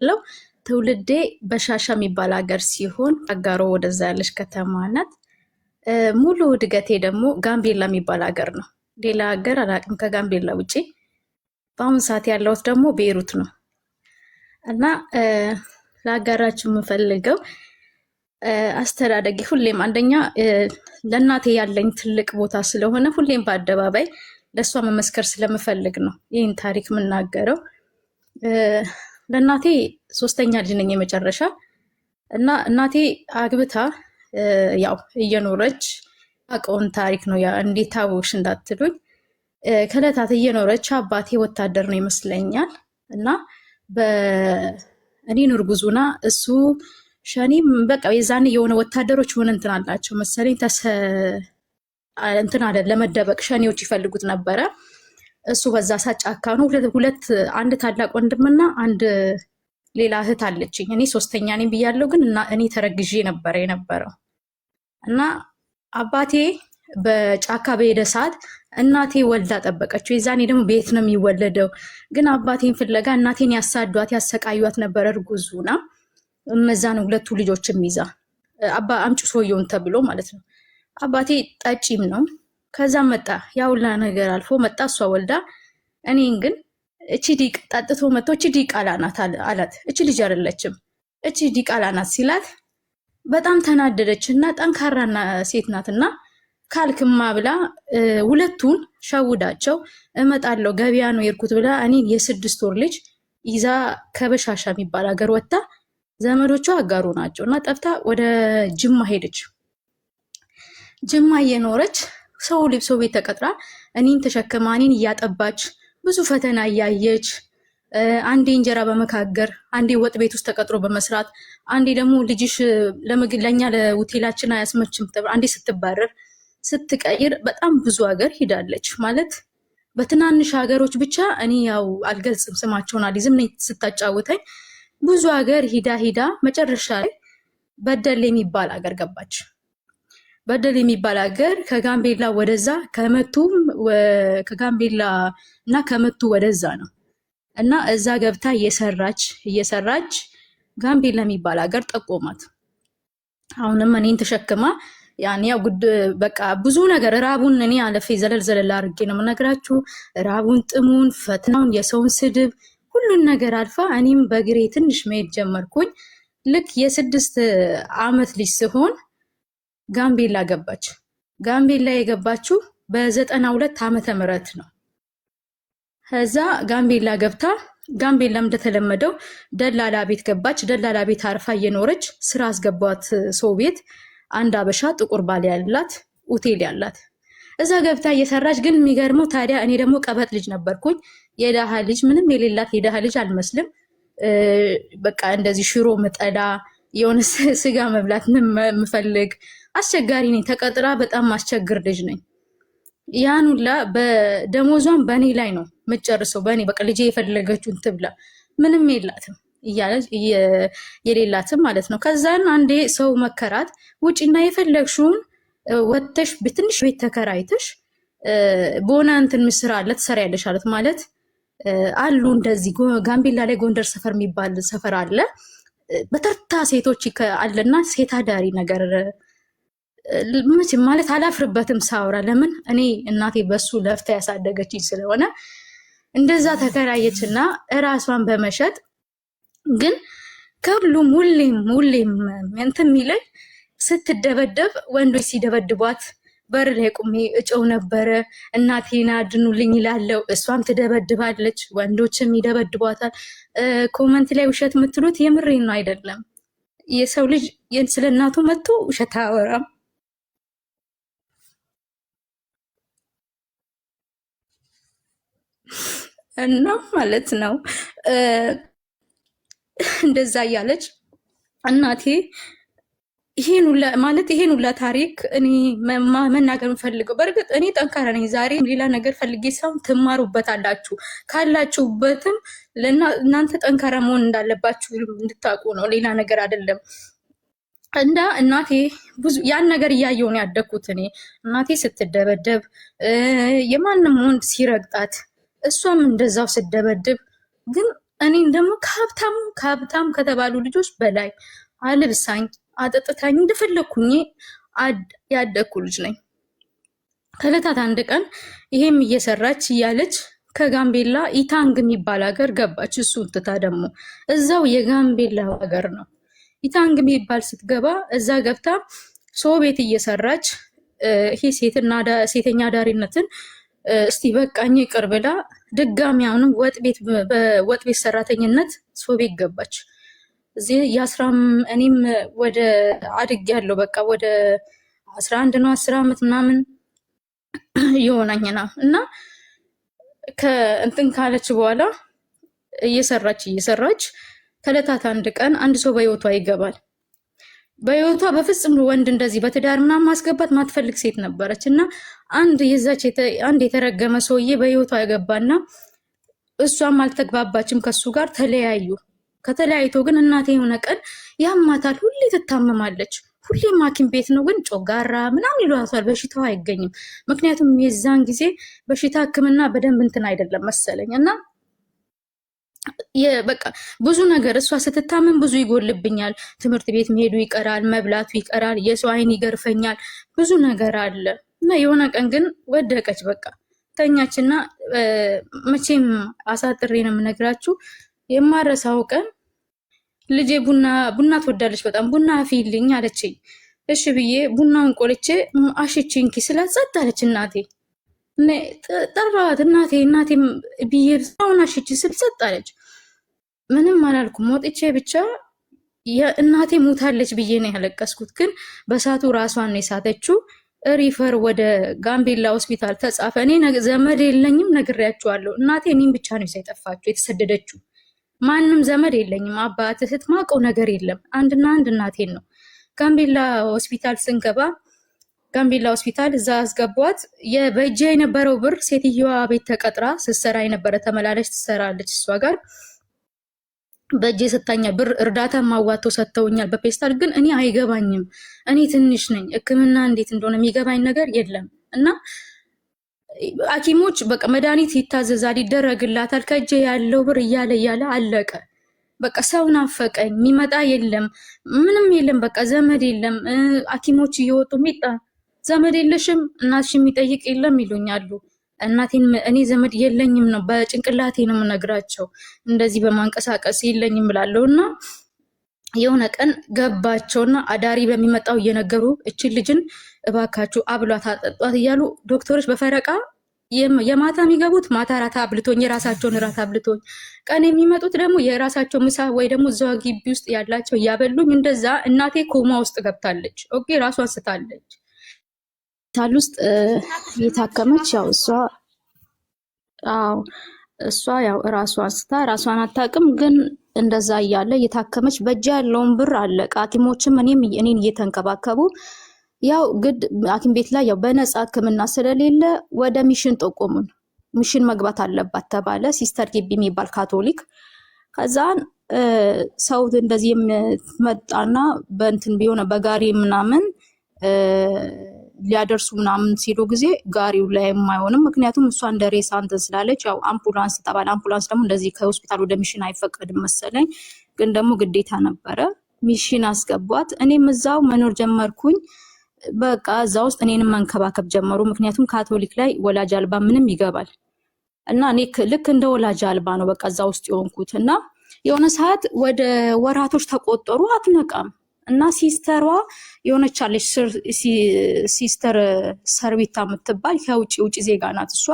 ለው ትውልዴ በሻሻ የሚባል ሀገር ሲሆን አጋሮ ወደዛ ያለች ከተማ ናት። ሙሉ እድገቴ ደግሞ ጋምቤላ የሚባል ሀገር ነው። ሌላ ሀገር አላውቅም ከጋምቤላ ውጪ። በአሁኑ ሰዓት ያለሁት ደግሞ ቤይሩት ነው እና ለአጋራችሁ የምፈልገው አስተዳደጊ ሁሌም አንደኛ ለእናቴ ያለኝ ትልቅ ቦታ ስለሆነ ሁሌም በአደባባይ ለእሷ መመስከር ስለምፈልግ ነው ይህን ታሪክ የምናገረው። ለእናቴ ሶስተኛ ልጅ ነኝ የመጨረሻ እና እናቴ አግብታ ያው እየኖረች አውቀውን ታሪክ ነው እንዴት ታወቅሽ እንዳትሉኝ ከዕለታት እየኖረች አባቴ ወታደር ነው ይመስለኛል እና እኔን እርጉዙና እሱ ሸኒም በቃ የዛኔ የሆነ ወታደሮች ሆነ እንትን አላቸው መሰለኝ እንትን አለ ለመደበቅ ሸኒዎች ይፈልጉት ነበረ። እሱ በዛ ሳጫካ ነው ሁለት አንድ ታላቅ ወንድምና አንድ ሌላ እህት አለችኝ። እኔ ሶስተኛ ነኝ ብያለሁ፣ ግን እኔ ተረግዤ ነበረ የነበረው እና አባቴ በጫካ በሄደ ሰዓት እናቴ ወልዳ ጠበቀችው። የዛኔ ደግሞ ቤት ነው የሚወለደው፣ ግን አባቴን ፍለጋ እናቴን ያሳዷት ያሰቃዩት ነበረ እርጉዙና እነዛን ሁለቱ ልጆችም ይዛ አምጪ ሰውየውን ተብሎ ማለት ነው። አባቴ ጠጪም ነው። ከዛም መጣ ያውላ ነገር አልፎ መጣ፣ እሷ ወልዳ እኔን ግን እቺ ዲቅ ጠጥቶ መጥቶ እቺ ዲቃላ ናት አላት። እቺ ልጅ አይደለችም እቺ ዲቃላ ናት ሲላት በጣም ተናደደች እና ጠንካራና ሴት ናትና ካልክማ ብላ ሁለቱን ሸውዳቸው እመጣለሁ ገበያ ነው የርኩት ብላ እኔን የ6 ወር ልጅ ይዛ ከበሻሻ የሚባል ሀገር ወጣ። ዘመዶቿ አጋሩ ናቸው እና ጠፍታ ወደ ጅማ ሄደች። ጅማ እየኖረች ሰው ቤት ተቀጥራ እኔን ተሸክማ እኔን እያጠባች ብዙ ፈተና እያየች አንዴ እንጀራ በመካገር አንዴ ወጥ ቤት ውስጥ ተቀጥሮ በመስራት አንዴ ደግሞ ልጅሽ ለምግብ ለኛ ለሆቴላችን አያስመችም ተብላ አንዴ ስትባረር ስትቀይር በጣም ብዙ ሀገር ሄዳለች። ማለት በትናንሽ ሀገሮች ብቻ እኔ ያው አልገልጽም ስማቸውን አልይዝም ስታጫውተኝ ብዙ ሀገር ሂዳ መጨረሻ ላይ በደሌ የሚባል ሀገር ገባች። በደሌ የሚባል ሀገር ከጋምቤላ ወደዛ ከጋምቤላ እና ከመቱ ወደዛ ነው እና እዛ ገብታ እየሰራች ጋምቤላ የሚባል ሀገር ጠቆማት። አሁንም እኔን ተሸክማ ያን ያው በቃ ብዙ ነገር ራቡን እኔ አለፌ ዘለል አድርጌ ነው የምነግራችሁ። ራቡን፣ ጥሙን፣ ፈተናውን፣ የሰውን ስድብ ሁሉን ነገር አልፋ እኔም በእግሬ ትንሽ መሄድ ጀመርኩኝ። ልክ የ6 ዓመት ልጅ ሲሆን ጋምቤላ ገባች። ጋምቤላ የገባችው በ92 ዓመተ ምህረት ነው። ከዛ ጋምቤላ ገብታ ጋምቤላም እንደተለመደው ደላላ ቤት ገባች። ደላላ ቤት አርፋ እየኖረች ስራ አስገባት ሰው ቤት። አንድ አበሻ ጥቁር ባል ያላት ሆቴል ያላት እዛ ገብታ እየሰራች ግን የሚገርመው ታዲያ እኔ ደግሞ ቀበጥ ልጅ ነበርኩኝ። የደሃ ልጅ ምንም የሌላት የደሃ ልጅ አልመስልም። በቃ እንደዚህ ሽሮ ምጠዳ የሆነ ስጋ መብላት ምፈልግ አስቸጋሪ ነኝ። ተቀጥራ በጣም ማስቸግር ልጅ ነኝ። ያን ሁላ በደሞዟን በእኔ ላይ ነው የምትጨርሰው። በእኔ በቃ ልጄ የፈለገችውን ትብላ ምንም የላትም እያለች የሌላትም ማለት ነው። ከዛን አንዴ ሰው መከራት ውጪና የፈለግሽውን ወጥተሽ በትንሽ ቤት ተከራይተሽ በሆነ እንትን ምስራ አለ ትሰሪያለሽ አለት ማለት አሉ። እንደዚህ ጋምቤላ ላይ ጎንደር ሰፈር የሚባል ሰፈር አለ። በተርታ ሴቶች አለና ሴት አዳሪ ነገር ማለት አላፍርበትም ሳውራ። ለምን እኔ እናቴ በሱ ለፍታ ያሳደገችኝ ስለሆነ እንደዛ ተከራየችና እራሷን በመሸጥ ግን ከሁሉም ሁሌም እንትን የሚለኝ ስትደበደብ ወንዶች ሲደበድቧት በር ላይ ቁሜ እጨው ነበረ። እናቴን አድኑልኝ ይላለው፣ እሷም ትደበድባለች፣ ወንዶችም ይደበድቧታል። ኮመንት ላይ ውሸት የምትሉት የምሬን ነው አይደለም። የሰው ልጅ ስለ እናቱ መጥቶ ውሸት አያወራም። እና ማለት ነው እንደዛ እያለች እናቴ ይሄን ሁላ ታሪክ እኔ መናገር የምፈልገው በእርግጥ እኔ ጠንካራ ነኝ። ዛሬ ሌላ ነገር ፈልጌ ሳይሆን ትማሩበታላችሁ። ካላችሁበትም እናንተ ጠንካራ መሆን እንዳለባችሁ እንድታውቁ ነው፣ ሌላ ነገር አይደለም። እና እናቴ ብዙ ያን ነገር እያየሁ ነው ያደግኩት። እኔ እናቴ ስትደበደብ የማንም ወንድ ሲረግጣት እሷም እንደዛው ስትደበድብ ግን እኔን ደግሞ ከሀብታም ከተባሉ ልጆች በላይ አልብሳኝ አጠጥታኝ እንደፈለኩኝ ያደግኩ ልጅ ነኝ። ከዕለታት አንድ ቀን ይሄም እየሰራች እያለች ከጋምቤላ ኢታንግ የሚባል ሀገር ገባች። እሱን ትታ ደግሞ እዛው የጋምቤላ ሀገር ነው ኢታንግ የሚባል ስትገባ እዛ ገብታ ሰው ቤት እየሰራች ይሄ ሴተኛ ዳሪነትን እስቲ በቃኝ ይቅር ብላ ድጋሚ አሁንም ወጥ ቤት ሰራተኝነት ሰው ቤት ገባች። እዚህ እኔም ወደ አድግ ያለው በቃ ወደ 11 ነው 10 ዓመት ምናምን የሆነኝና እና ከእንትን ካለች በኋላ እየሰራች ከዕለታት አንድ ቀን አንድ ሰው በህይወቷ ይገባል። በህይወቷ በፍጹም ወንድ እንደዚህ በትዳር ምናምን ማስገባት ማትፈልግ ሴት ነበረች እና አንድ የተረገመ ሰውዬ በህይወቷ ያገባና እሷም አልተግባባችም ከሱ ጋር ተለያዩ። ከተለያይቶ ግን እናቴ የሆነ ቀን ያማታል፣ ሁሌ ትታመማለች። ሁሌም ሐኪም ቤት ነው ግን ጮጋራ ምናምን ይሏታል። በሽታው አይገኝም። ምክንያቱም የዛን ጊዜ በሽታ ሕክምና በደንብ እንትን አይደለም መሰለኝ እና በቃ ብዙ ነገር እሷ ስትታመም ብዙ ይጎልብኛል። ትምህርት ቤት መሄዱ ይቀራል፣ መብላቱ ይቀራል፣ የሰው አይን ይገርፈኛል፣ ብዙ ነገር አለ እና የሆነ ቀን ግን ወደቀች። በቃ ተኛችና መቼም አሳጥሬ ነው የምነግራችሁ የማረሳው ቀን ልጄ ቡና ትወዳለች በጣም ቡና አፊልኝ አለችኝ። እሺ ብዬ ቡናውን ቆልቼ አሽቺኝ ስላት ጸጥ አለች እናቴ። ጠራት እናቴ ብዬ አሁን አሽቺ ስል ጸጥ አለች። ምንም አላልኩም። ወጥቼ ብቻ የእናቴ ሞታለች ብዬ ነው ያለቀስኩት። ግን በሳቱ ራሷን ነው የሳተችው። ሪፈር ወደ ጋምቤላ ሆስፒታል ተጻፈ። እኔ ዘመድ የለኝም ነግሬያቸዋለሁ። እናቴ እኔም ብቻ ነው የጠፋችው የተሰደደችው። ማንም ዘመድ የለኝም። አባት እህት ማውቀው ነገር የለም። አንድና አንድ እናቴን ነው። ጋምቤላ ሆስፒታል ስንገባ ጋምቤላ ሆስፒታል እዛ አስገቧት። በእጄ የነበረው ብር ሴትዮዋ ቤት ተቀጥራ ስትሰራ የነበረ ተመላለች ትሰራለች እሷ ጋር በእጄ ሰታኛል። ብር እርዳታ ማዋተው ሰጥተውኛል በፔስታል። ግን እኔ አይገባኝም። እኔ ትንሽ ነኝ። ሕክምና እንዴት እንደሆነ የሚገባኝ ነገር የለም እና ሐኪሞች በቃ መድኃኒት ይታዘዛል ይደረግላታል። ከእጄ ያለው ብር እያለ አለቀ። በቃ ሰው ናፈቀኝ። የሚመጣ የለም ምንም የለም። በቃ ዘመድ የለም። ሐኪሞች እየወጡ ሚጣ ዘመድ የለሽም እናትሽ የሚጠይቅ የለም ይሉኛሉ። እናቴን እኔ ዘመድ የለኝም ነው በጭንቅላቴ ነው የምነግራቸው። እንደዚህ በማንቀሳቀስ የለኝም ብላለሁ እና የሆነ ቀን ገባቸውና አዳሪ በሚመጣው እየነገሩ እችን ልጅን እባካችሁ አብሏት አጠጧት እያሉ ዶክተሮች በፈረቃ የማታ የሚገቡት ማታ ራት አብልቶኝ የራሳቸውን ራት አብልቶኝ፣ ቀን የሚመጡት ደግሞ የራሳቸው ምሳ ወይ ደግሞ እዛው ግቢ ውስጥ ያላቸው እያበሉኝ እንደዛ። እናቴ ኮማ ውስጥ ገብታለች። ኦኬ ራሷን ስታለች። ታል ውስጥ የታከመች ያው እሷ ያው ራሷን ስታ ራሷን አታውቅም። ግን እንደዛ እያለ የታከመች በእጅ ያለውን ብር አለቀ። ሐኪሞችም እኔን እየተንከባከቡ ያው ግድ ሐኪም ቤት ላይ ያው በነፃ ሕክምና ስለሌለ ወደ ሚሽን ጠቆሙን። ሚሽን መግባት አለባት ተባለ። ሲስተር ግቢ የሚባል ካቶሊክ። ከዛን ሰው እንደዚህ መጣና በእንትን ቢሆነ በጋሪ ምናምን ሊያደርሱ ምናምን ሲሉ ጊዜ ጋሪው ላይ የማይሆንም። ምክንያቱም እሷ እንደ ሬሳ እንትን ስላለች ያው አምቡላንስ ተባለ። አምቡላንስ ደግሞ እንደዚህ ከሆስፒታል ወደ ሚሽን አይፈቀድም መሰለኝ፣ ግን ደግሞ ግዴታ ነበረ። ሚሽን አስገቧት። እኔም እዛው መኖር ጀመርኩኝ። በቃ እዛ ውስጥ እኔንም መንከባከብ ጀመሩ። ምክንያቱም ካቶሊክ ላይ ወላጅ አልባ ምንም ይገባል እና እኔ ልክ እንደ ወላጅ አልባ ነው በቃ እዛ ውስጥ የሆንኩት። እና የሆነ ሰዓት ወደ ወራቶች ተቆጠሩ። አትነቃም እና ሲስተሯ የሆነቻለች ሲስተር ሰርቢታ የምትባል ከውጭ ዜጋ ናት። እሷ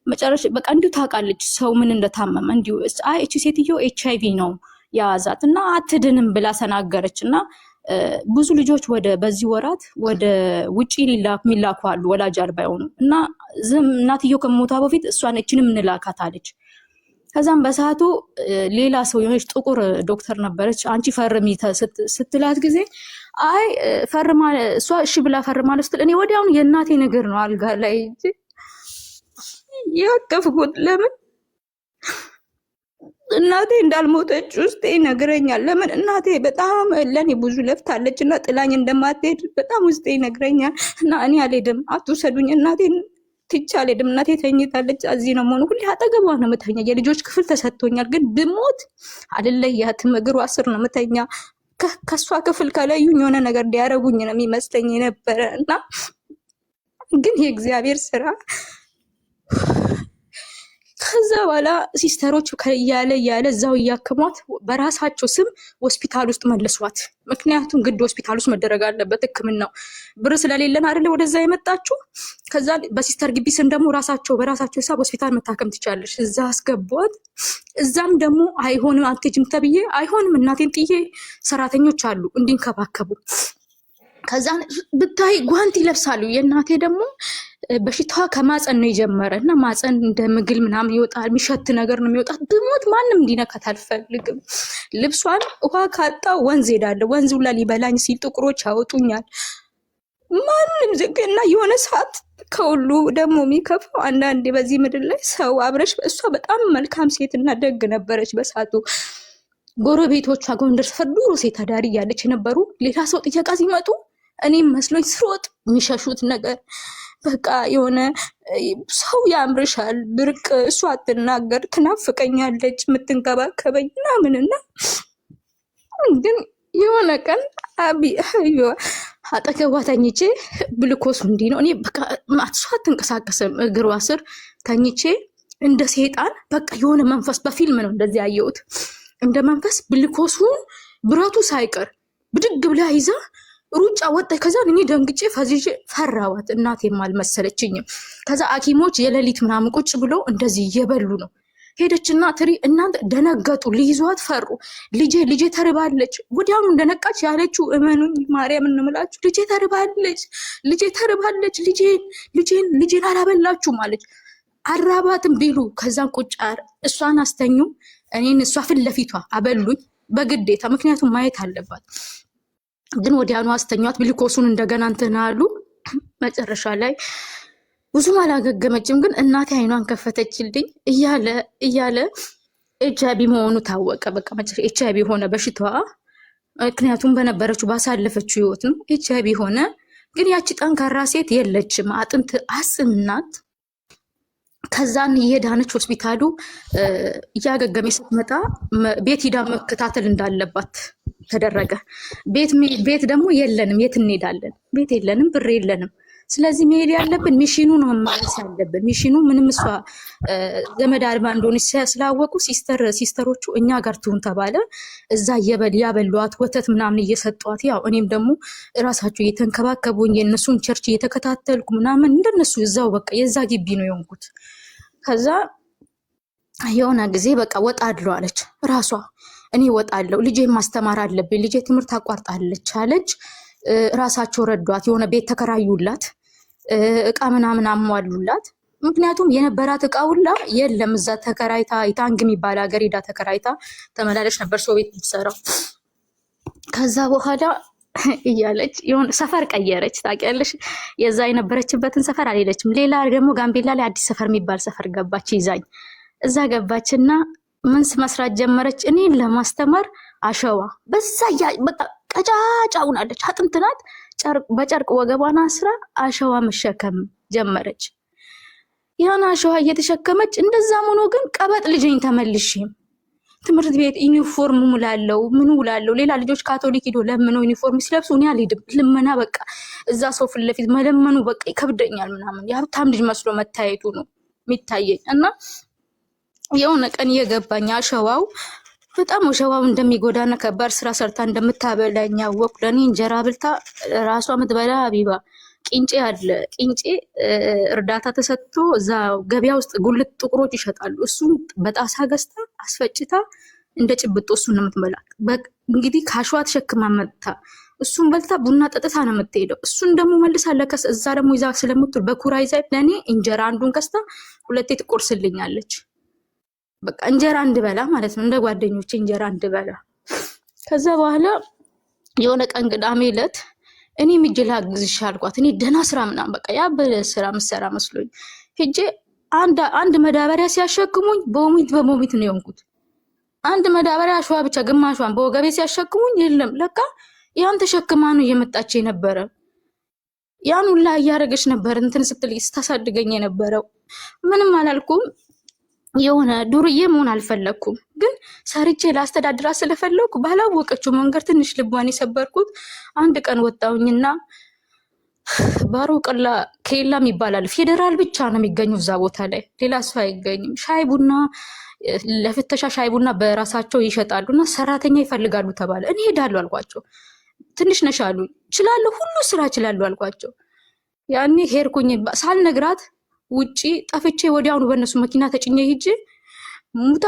መጨረሻ በቃ እንዲሁ ታውቃለች ሰው ምን እንደታመመ እንዲሁ እቺ ሴትዮ ኤችአይቪ ነው የያዛት እና አትድንም ብላ ተናገረች። እና ብዙ ልጆች በዚህ ወራት ወደ ውጪ የሚላኩ አሉ ወላጅ አልባ የሆኑ እና እናትየው ከሞቷ በፊት እሷን እችንም እንላካት አለች። ከዛም በሰዓቱ ሌላ ሰው የሆነች ጥቁር ዶክተር ነበረች። አንቺ ፈርሚ ስትላት ጊዜ አይ ፈርማ እሷ እሺ ብላ ፈርማ ስትል እኔ ወዲያውኑ የእናቴ ነገር ነው አልጋ ላይ ያቀፍኩት። ለምን እናቴ እንዳልሞተች ውስጤ ይነግረኛል። ለምን እናቴ በጣም ለኔ ብዙ ለፍታለች እና ጥላኝ እንደማትሄድ በጣም ውስጤ ይነግረኛል። እና እኔ አልሄድም አትውሰዱኝ እናቴን ትቻለ ድምናቴ ተኝታለች። እዚህ ነው መሆኑ ሁሌ አጠገቧ ነው የምተኛ። የልጆች ክፍል ተሰጥቶኛል፣ ግን ብሞት አልለያትም። እግሯ ስር ነው የምተኛ። ከሷ ክፍል ከለዩኝ የሆነ ነገር ሊያረጉኝ ነው የሚመስለኝ የነበረ እና ግን የእግዚአብሔር ስራ። ከዛ በኋላ ሲስተሮች እያለ እዛው እያከሟት በራሳቸው ስም ሆስፒታል ውስጥ መለሷት። ምክንያቱም ግድ ሆስፒታል ውስጥ መደረግ አለበት ሕክምናው። ብር ስለሌለን አይደለ ወደዛ የመጣችው። ከዛ በሲስተር ግቢ ስም ደግሞ በራሳቸው ሂሳብ ሆስፒታል መታከም ትቻለች። እዛ አስገቧት። እዛም ደግሞ አይሆንም አትሄጂም ተብዬ አይሆንም እናቴን ጥዬ ሰራተኞች አሉ እንዲንከባከቡ። ከዛ ብታይ ጓንት ይለብሳሉ። የእናቴ ደግሞ በሽታዋ ከማፀን ነው የጀመረ እና ማፀን እንደ ምግል ምናምን ይወጣል፣ የሚሸት ነገር ነው የሚወጣት። ብሞት ማንም እንዲነካት አልፈልግም። ልብሷን ውሃ ካጣ ወንዝ ሄዳለሁ። ወንዝ ሁላ ሊበላኝ ሲል ጥቁሮች ያወጡኛል። ማንም ዝግ እና የሆነ ሰዓት ከሁሉ ደግሞ የሚከፋው አንዳንዴ በዚህ ምድር ላይ ሰው አብረሽ እሷ በጣም መልካም ሴትና ደግ ነበረች በሳቱ። ጎረቤቶቿ ጎንደር ሰፈር ዱሮ ሴት አዳሪ እያለች የነበሩ ሌላ ሰው ጥያቃ ሲመጡ እኔም መስሎኝ ስሮጥ የሚሸሹት ነገር በቃ የሆነ ሰው ያምርሻል ብርቅ እሷ አትናገር ትናፍቀኛለች የምትንከባከበኝ ምናምንና ግን የሆነ ቀን አጠገቧ ተኝቼ ብልኮሱ እንዲህ ነው። እኔ በቃ እሷ አትንቀሳቀስም እግሯ ስር ተኝቼ እንደ ሴጣን በቃ የሆነ መንፈስ በፊልም ነው እንደዚህ ያየሁት። እንደ መንፈስ ብልኮሱን ብረቱ ሳይቀር ብድግ ብላ ይዛ ሩጫ ወጣ። ከዛ እኔ ደንግጬ ፈዝዤ ፈራዋት። እናቴም አልመሰለችኝም። ከዛ ሐኪሞች የሌሊት ምናምን ቁጭ ብሎ እንደዚህ እየበሉ ነው። ሄደችና ትሪ እናንተ ደነገጡ፣ ሊይዟት ፈሩ። ልጄ ተርባለች። ወዲያውኑ እንደነቃች ያለችው እመኑኝ ማርያም እንምላችሁ ልጄ ተርባለች፣ ልጄን አላበላችሁ ማለች። አራባትም ቢሉ ከዛን ቁጭ እሷን አስተኙ። እኔን እሷ ፊት ለፊቷ አበሉኝ በግዴታ፣ ምክንያቱም ማየት አለባት። ግን ወዲያኑ አስተኛት። ግሉኮሱን እንደገና እንትን አሉ። መጨረሻ ላይ ብዙም አላገገመችም። ግን እናቴ አይኗን ከፈተችልኝ እያለ ኤችአይቪ መሆኑ ታወቀ። በቃ መጨረሻ ኤችአይቪ ሆነ በሽታዋ። ምክንያቱም በነበረችው ባሳለፈችው ህይወት ነው ኤችአይቪ ሆነ። ግን ያቺ ጠንካራ ሴት የለችም፣ አጥንት አጽም ናት። ከዛን እየዳነች ሆስፒታሉ እያገገመ ስትመጣ ቤት ሂዳ መከታተል እንዳለባት ተደረገ። ቤት ደግሞ የለንም፣ የት እንሄዳለን? ቤት የለንም፣ ብር የለንም። ስለዚህ መሄድ ያለብን ሚሽኑ ነው ማለት ያለብን። ሚሽኑ ምንም እሷ ዘመድ አልባ እንደሆነች ስላወቁ ሲስተሮቹ እኛ ጋር ትሁን ተባለ። እዛ ያበሏት ወተት ምናምን እየሰጧት፣ ያው እኔም ደግሞ እራሳቸው እየተንከባከቡኝ የእነሱን ቸርች እየተከታተልኩ ምናምን እንደነሱ እዛው በቃ የዛ ግቢ ነው የሆንኩት። ከዛ የሆነ ጊዜ በቃ ወጣለሁ አለች ራሷ። እኔ ወጣለሁ፣ ልጄ ማስተማር አለብኝ፣ ልጄ ትምህርት አቋርጣለች አለች። ራሳቸው ረዷት። የሆነ ቤት ተከራዩላት፣ እቃ ምናምን አሟሉላት። ምክንያቱም የነበራት እቃ ሁላ የለም። እዛ ተከራይታ ኢታንግ የሚባል ሀገር ሄዳ ተከራይታ ተመላለች ነበር ሰው ቤት የምትሰራው። ከዛ በኋላ እያለች የሆነ ሰፈር ቀየረች። ታውቂያለሽ፣ የዛ የነበረችበትን ሰፈር አልሄደችም። ሌላ ደግሞ ጋምቤላ ላይ አዲስ ሰፈር የሚባል ሰፈር ገባች ይዛኝ። እዛ ገባችና ምን መስራት ጀመረች? እኔን ለማስተማር አሸዋ በዛ በቃ ቀጫጫ ሆናለች። አጥንት ናት። በጨርቅ ወገቧን አስራ አሸዋ መሸከም ጀመረች። ያን አሸዋ እየተሸከመች እንደዛም ሆኖ ግን ቀበጥ ልጅኝ ተመልሼም ትምህርት ቤት ዩኒፎርም ሙላለው ምን ውላለው። ሌላ ልጆች ካቶሊክ ሄዶ ለምነው ዩኒፎርም ሲለብሱ እኔ አልሄድም። ልመና በቃ እዛ ሰው ፊት ለፊት መለመኑ በቃ ይከብደኛል ምናምን። የሀብታም ልጅ መስሎ መታየቱ ነው የሚታየኝ። እና የሆነ ቀን እየገባኝ አሸዋው በጣም አሸዋው እንደሚጎዳና ከባድ ስራ ሰርታ እንደምታበላኝ አወቅኩ። ለእኔ እንጀራ ብልታ ራሷ ምትበላ አቢባ ቂንጬ አለ። ቂንጬ እርዳታ ተሰጥቶ እዛ ገበያ ውስጥ ጉልት ጥቁሮች ይሸጣሉ። እሱን በጣሳ ገዝታ አስፈጭታ እንደ ጭብጦ እሱን ነው የምትበላ። እንግዲህ ካሸዋ ተሸክማ መጥታ እሱን በልታ ቡና ጠጥታ ነው የምትሄደው። እሱን ደግሞ መልሳ ለከስ እዛ ደግሞ ይዛ ስለምትል በኩራ ይዛ ለእኔ እንጀራ አንዱን ከስታ ሁለቴ ትቆርስልኛለች። በቃ እንጀራ እንድበላ ማለት ነው፣ እንደ ጓደኞቼ እንጀራ እንድበላ። ከዛ በኋላ የሆነ ቀን ቅዳሜ ዕለት እኔ ምጅላ ግዝሽ አልኳት። እኔ ደህና ስራ ምናምን በቃ ያበለ ስራ ምሰራ መስሎኝ ሄጄ አንድ መዳበሪያ ሲያሸክሙኝ በሞሚት ነው የሆንኩት። አንድ መዳበሪያ አሸዋ ብቻ ግማሿን በወገቤ ሲያሸክሙኝ የለም ለካ ያን ተሸክማ ነው እየመጣች የነበረ። ያን ሁላ እያደረገች ነበር እንትን ስትል ስታሳድገኝ የነበረው። ምንም አላልኩም። የሆነ ዱርዬ መሆን አልፈለኩም፣ ግን ሰርቼ ላስተዳድራ ስለፈለኩ ባላወቀችው መንገድ ትንሽ ልቧን የሰበርኩት። አንድ ቀን ወጣውኝና ባሮ ቀላ ኬላም ይባላል ፌዴራል ብቻ ነው የሚገኘው እዛ ቦታ ላይ ሌላ ሰው አይገኝም። ሻይ ቡና ለፍተሻ ሻይ ቡና በራሳቸው ይሸጣሉና ሰራተኛ ይፈልጋሉ ተባለ። እኔ ሄዳለሁ አልኳቸው። ትንሽ ነሽ አሉኝ። እችላለሁ፣ ሁሉ ስራ እችላለሁ አልኳቸው። ያኔ ሄድኩኝ ሳልነግራት ውጪ ጠፍቼ ወዲያውኑ በእነሱ መኪና ተጭኜ ሂጅ ሙታ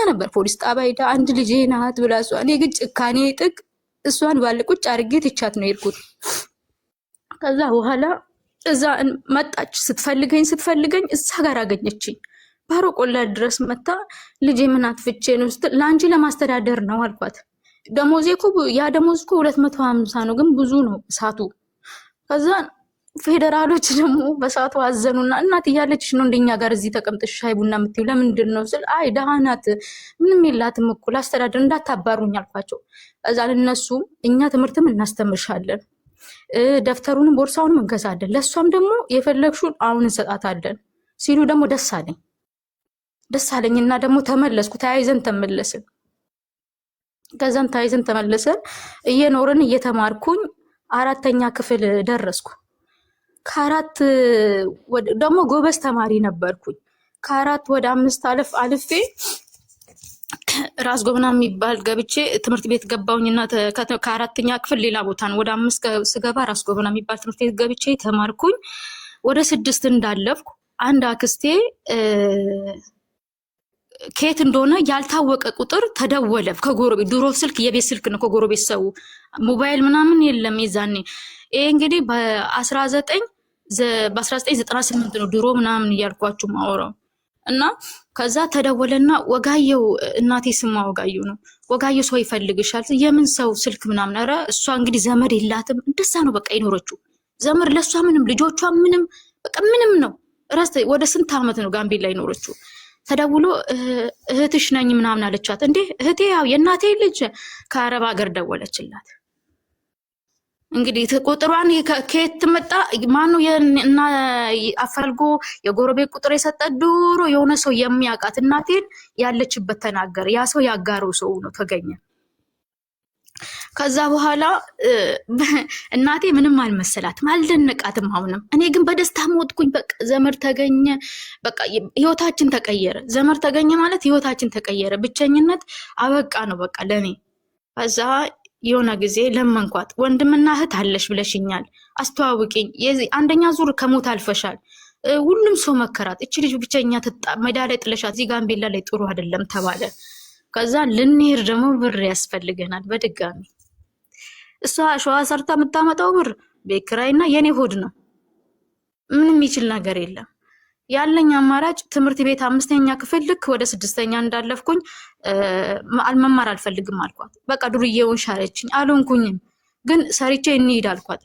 ነበር። ፖሊስ ጣቢያ ሄዳ አንድ ልጄ ናት ብላ እሷ። እኔ ግን ጭካኔ ጥግ እሷን ባለ ቁጭ አድርጌ ትቻት ነው የሄድኩት። ከዛ በኋላ እዛ መጣች። ስትፈልገኝ እዛ ጋር አገኘችኝ። ባሮ ቆላ ድረስ መታ ልጄ ምን አጥፍቼ ነው ስትል ለአንቺ ለማስተዳደር ነው አልኳት። ደሞዜ እኮ ያ ደሞዝ እኮ 250 ነው፣ ግን ብዙ ነው እሳቱ። ከዛ ፌዴራሎች ደግሞ በሰዓቱ አዘኑና እናት እያለችሽ ነው እንደኛ ጋር እዚህ ተቀምጠሽ ሻይ ቡና የምትይው ለምንድን ነው ስል አይ ደሃ ናት ምንም የላትም እኮ ላስተዳደር እንዳታባሩኝ አልኳቸው። እዛ እነሱ እኛ ትምህርትም እናስተምርሻለን፣ ደፍተሩንም ቦርሳውንም እንገዛለን፣ ለእሷም ደግሞ የፈለግሹን አሁን እንሰጣታለን ሲሉ ደግሞ ደስ አለኝና ደግሞ ተመለስኩ። ተያይዘን ተመለስን። ከዛም ተያይዘን ተመለሰን እየኖርን እየተማርኩኝ 4ኛ ክፍል ደረስኩ። ከ4 ደግሞ ጎበዝ ተማሪ ነበርኩኝ። ከ4 ወደ 5 አልፌ ራስ ጎበና የሚባል ገብቼ ትምህርት ቤት ገባሁኝና ከ4ኛ ክፍል ሌላ ቦታ ነው። ወደ 5 ስገባ ራስ ጎበና የሚባል ትምህርት ቤት ገብቼ ተማርኩኝ። ወደ 6 እንዳለፍኩ አንድ አክስቴ ከየት እንደሆነ ያልታወቀ ቁጥር ተደወለ ከጎረቤት። ድሮ ስልክ የቤት ስልክ ነው፣ ከጎረቤት ሰው ሞባይል ምናምን የለም የዛኔ። ይሄ እንግዲህ በ1998 ነው ድሮ ምናምን እያልኳችሁ ማወራው። እና ከዛ ተደወለና ወጋየው፣ እናቴ ስሟ ወጋየው ነው፣ ወጋየው ሰው ይፈልግሻል። የምን ሰው ስልክ ምናምን። ኧረ እሷ እንግዲህ ዘመድ የላትም እንደዛ ነው በቃ ይኖረችው። ዘመድ ለእሷ ምንም፣ ልጆቿ ምንም፣ በቃ ምንም ነው። ወደ ስንት ዓመት ነው ጋምቤላ ይኖረችው። ተደውሎ እህትሽ ነኝ ምናምን አለቻት። እንዴ እህቴ ያው የእናቴ ልጅ ከአረብ ሀገር ደወለችላት። እንግዲህ ቁጥሯን ከየት ትመጣ ማነው እና አፈልጎ የጎረቤት ቁጥር የሰጠ ድሮ የሆነ ሰው የሚያውቃት እናቴን ያለችበት ተናገረ። ያ ሰው ያጋረው ሰው ነው ተገኘ። ከዛ በኋላ እናቴ ምንም አልመሰላትም፣ አልደነቃትም። አሁንም እኔ ግን በደስታ ሞትኩኝ። በቃ ዘመድ ተገኘ፣ በቃ ህይወታችን ተቀየረ። ዘመድ ተገኘ ማለት ህይወታችን ተቀየረ። ብቸኝነት አበቃ ነው በቃ ለኔ። ከዛ የሆነ ጊዜ ለመንኳት። ወንድምና እህት አለሽ ብለሽኛል፣ አስተዋውቂኝ። አንደኛ ዙር ከሞት አልፈሻል። ሁሉም ሰው መከራት። እቺ ልጅ ብቸኛ ሜዳ ላይ ጥለሻት እዚህ ጋምቤላ ላይ ጥሩ አይደለም ተባለ። ከዛ ልንሄድ ደግሞ ብር ያስፈልገናል። በድጋሚ እሷ ሸዋ ሰርታ የምታመጣው ብር ቤት ኪራይና የኔ ሆድ ነው። ምንም የሚችል ነገር የለም። ያለኝ አማራጭ ትምህርት ቤት 5ኛ ክፍል ልክ ወደ 6ኛ እንዳለፍኩኝ መማር አልፈልግም አልኳት። በቃ ዱርዬውን ሻለችኝ። አልሆንኩኝም፣ ግን ሰርቼ እንሂድ አልኳት።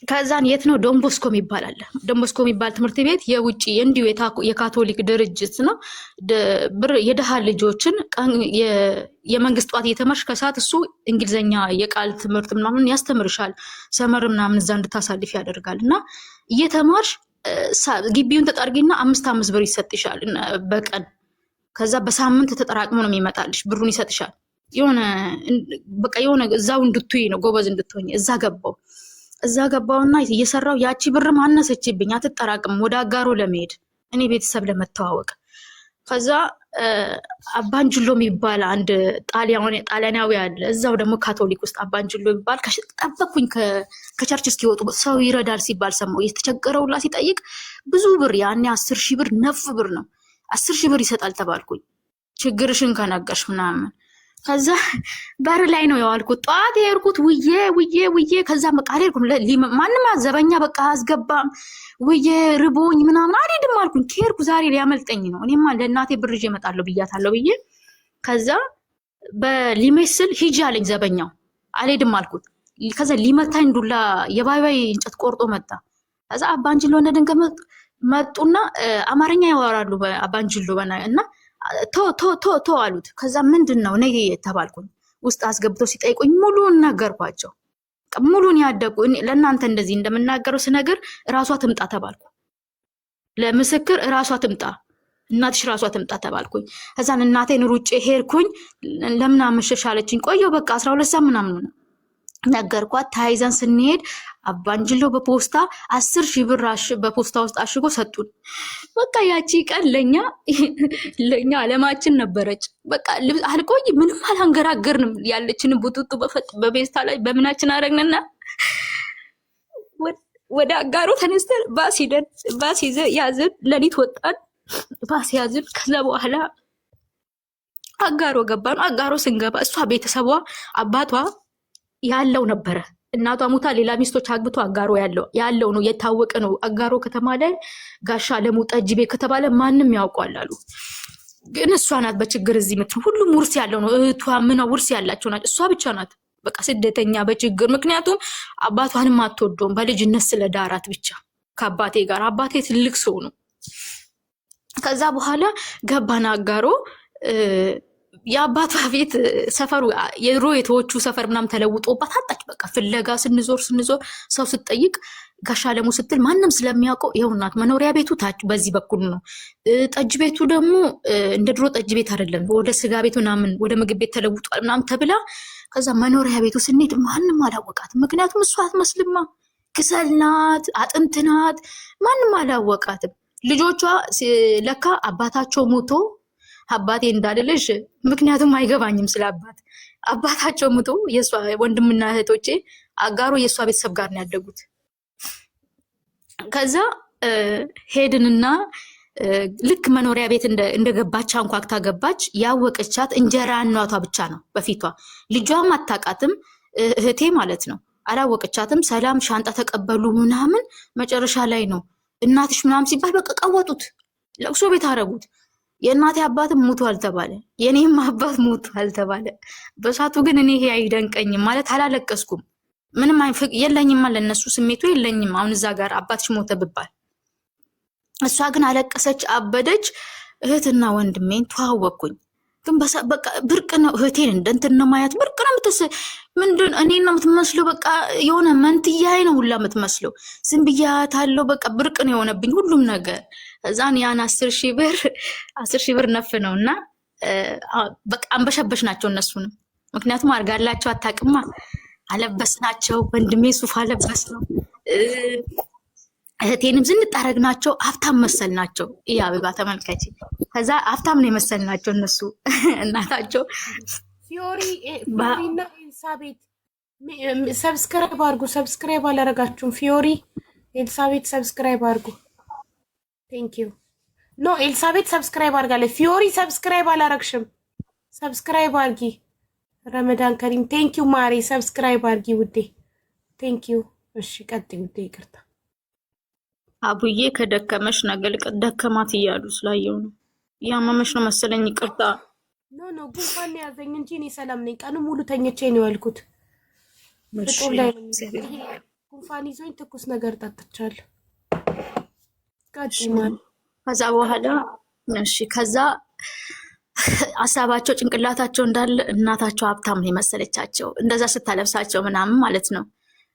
ከዛን የት ነው ዶንቦስኮ የሚባል አለ። ዶንቦስኮ የሚባል ትምህርት ቤት የውጪ እንዲሁ የካቶሊክ ድርጅት ነው። ብር የደሃ ልጆችን የመንግስት ጧት እየተማርሽ ከሰዓት እሱ እንግሊዘኛ የቃል ትምህርት ምናምን ያስተምርሻል። ሰመር ምናምን እዛ እንድታሳልፍ ያደርጋል። እና እየተማርሽ ግቢውን ተጠርጊና 5 ብር ይሰጥሻል በቀን። ከዛ በሳምንት ተጠራቅሞ ነው የሚመጣልሽ፣ ብሩን ይሰጥሻል። የሆነ በቃ የሆነ እዛው እንድትይ ነው፣ ጎበዝ እንድትሆኝ። እዛ ገባውና እየሰራው ያቺ ብር ማነሰችብኝ። አትጠራቅም ወደ አጋሮ ለመሄድ እኔ ቤተሰብ ለመተዋወቅ። ከዛ አባንጅሎ የሚባል አንድ ጣሊያናዊ አለ፣ እዛው ደግሞ ካቶሊክ ውስጥ አባንጅሎ የሚባል ጠበቅኩኝ። ከቸርች እስኪወጡ ሰው ይረዳል ሲባል ሰማሁ። የተቸገረውላ ሲጠይቅ ብዙ ብር፣ ያኔ 10,000 ብር ነፍ ብር ነው። 10,000 ብር ይሰጣል ተባልኩኝ፣ ችግርሽን ከነገርሽ ምናምን። ከዛ በር ላይ ነው ያዋልኩት። ጠዋት የሄድኩት ውዬ ከዛ በቃ አልሄድኩም። ማንም ዘበኛ በቃ አስገባም ውዬ ርቦኝ ምናምን አልሄድም አልኩኝ። ከሄድኩ ዛሬ ሊያመልጠኝ ነው። እኔማ ለእናቴ ብር ይዤ እመጣለሁ ብያታለሁ ብዬ ከዛ በሊመስል ሂጂ አለኝ ዘበኛው። አልሄድም አልኩት። ከዛ ሊመታኝ ዱላ የባይባይ እንጨት ቆርጦ መጣ። ከዛ አባንጅሎ እንደደንገ መጡና አማርኛ ያወራሉ አባንጅሎ እና ቶ አሉት። ከዛ ምንድን ነው ነይ ተባልኩኝ። ውስጥ አስገብተው ሲጠይቁኝ ሙሉውን ነገርኳቸው። ሙሉን ያደጉ ለእናንተ እንደዚህ እንደምናገረው ስነግር ራሷ ትምጣ ተባልኩ። ለምስክር ራሷ ትምጣ እናትሽ ራሷ ትምጣ ተባልኩኝ። ከዛን እናቴን ሩጬ ሄድኩኝ። ለምን አመሸሽ አለችኝ። ቆየሁ በቃ 12 ሰዓት ምናምን ነው ነገርኳት። ተያይዘን ስንሄድ አባንጅሎ በፖስታ 10,000 ብር በፖስታ ውስጥ አሽጎ ሰጡን። በቃ ያቺ ቀን ለኛ አለማችን ነበረች። በቃ አልቆይ ምንም አላንገራገርንም። ያለችን ቡጡጡ በቤስታ ላይ በምናችን አረግንና ወደ አጋሮ ተነስተን ባስ ያዝን። ሌሊት ወጣን፣ ባስ ያዝን። ከዛ በኋላ አጋሮ ገባን። አጋሮ ስንገባ እሷ ቤተሰቧ አባቷ ያለው ነበረ። እናቷ ሙታ ሌላ ሚስቶች አግብቶ አጋሮ ያለው ነው፣ የታወቀ ነው። አጋሮ ከተማ ላይ ጋሻ አለሙ ጠጅ ቤት ከተባለ ማንም ያውቋል አሉ። ግን እሷ ናት በችግር እዚህ ምትኖር። ሁሉም ውርስ ያለው ነው። እህቷ ምን ውርስ ያላቸው ናቸው። እሷ ብቻ ናት በቃ ስደተኛ በችግር። ምክንያቱም አባቷንም አትወደውም በልጅነት ስለዳራት ብቻ ከአባቴ ጋር። አባቴ ትልቅ ሰው ነው። ከዛ በኋላ ገባን አጋሮ። የአባቷ ቤት ሰፈሩ የድሮ የተዎቹ ሰፈር ምናምን ተለውጦባት አጣች። በቃ ፍለጋ ስንዞር ሰው ስትጠይቅ ጋሻ አለሙ ስትል ማንም ስለሚያውቀው ይኸው እናት መኖሪያ ቤቱ ታች በዚህ በኩል ነው። ጠጅ ቤቱ ደግሞ እንደ ድሮ ጠጅ ቤት አይደለም፣ ወደ ስጋ ቤቱ ምናምን ወደ ምግብ ቤት ተለውጧል ምናምን ተብላ ከዛ መኖሪያ ቤቱ ስንሄድ ማንም አላወቃትም። ምክንያቱም እሷ አትመስልማ፣ ክሰል ናት፣ አጥንት ናት። ማንም አላወቃትም። ልጆቿ ለካ አባታቸው ሞቶ አባቴ እንዳልልሽ ምክንያቱም አይገባኝም ስለ አባታቸው ሞቶ የሷ ወንድምና እህቶቼ አጋሮ የሷ ቤተሰብ ጋር ነው ያደጉት። ከዛ ሄድንና ልክ መኖሪያ ቤት እንደገባች አንኳክታ ገባች። ያወቀቻት እንጀራ እናቷ ብቻ ነው በፊቷ። ልጇም አታውቃትም፣ እህቴ ማለት ነው። አላወቀቻትም። ሰላም ሻንጣ ተቀበሉ ምናምን። መጨረሻ ላይ ነው እናትሽ ምናምን ሲባል በቃ ቀወጡት፣ ለቅሶ ቤት አረጉት። የእናቴ አባትም ሞቷል ተባለ፣ የኔም አባት ሞቷል ተባለ። በሳቱ ግን እኔ ይሄ አይደንቀኝም ማለት አላለቀስኩም። ምንም የለኝም ለነሱ ስሜቱ የለኝም። አሁን እዛ ጋር አባትሽ ሞተ ብባል እሷ ግን አለቀሰች፣ አበደች። እህትና ወንድሜን ተዋወቅኩኝ። ግን በቃ ብርቅ ነው እህቴን እንደንትን ነው ማያት። ብርቅ ነው ምንድን እኔን ነው የምትመስለው። በቃ የሆነ መንትያይ ነው ሁላ የምትመስለው። ዝም ብያታለሁ። በቃ ብርቅ ነው የሆነብኝ ሁሉም ነገር። እዛን ያን 10,000 ብር ነፍ ነው እና በቃ አንበሸበሽ ናቸው እነሱንም። ምክንያቱም አርጋላቸው አታውቅማ። አለበስ ናቸው። ወንድሜ ሱፍ አለበስ ነው። እህቴንም ዝንጣረግ ናቸው። ሀብታም መሰል ናቸው። ይህ አበባ ተመልከች። ከዛ ሀብታም ነው የመሰል ናቸው እነሱ እናታቸው። ፊዮሪ እና ኤልሳቤት ሰብስክራይብ አድርጉ። ሰብስክራይብ አላረጋችሁም? ፊዮሪ ኤልሳቤት ሰብስክራይብ አድርጉ። ቴንክ ዩ። ኖ ኤልሳቤት ሰብስክራይብ አድርጋለች። ፊዮሪ ሰብስክራይብ አላረግሽም? ሰብስክራይብ አድርጊ። ረመዳን ከሪም ቴንክ ዩ። ማሬ ሰብስክራይብ አድርጊ ውዴ። ቴንክ ዩ። እሺ ቀጥይ ውዴ። ይቅርታ አቡዬ ከደከመሽ ነገር ደከማት እያሉ ስላየው ነው። ያመመሽ ነው መሰለኝ። ይቅርታ። ኖ ጉንፋን ያዘኝ እንጂ እኔ ሰላም ነኝ። ቀኑ ሙሉ ተኝቼ ነው ያልኩት። ፍጡር ላይ ጉንፋን ይዞኝ ትኩስ ነገር ጠጥቻለሁ። ከዛ በኋላ እሺ፣ ከዛ ሀሳባቸው ጭንቅላታቸው እንዳለ እናታቸው ሀብታም ነው የመሰለቻቸው እንደዛ ስታለብሳቸው ምናምን ማለት ነው።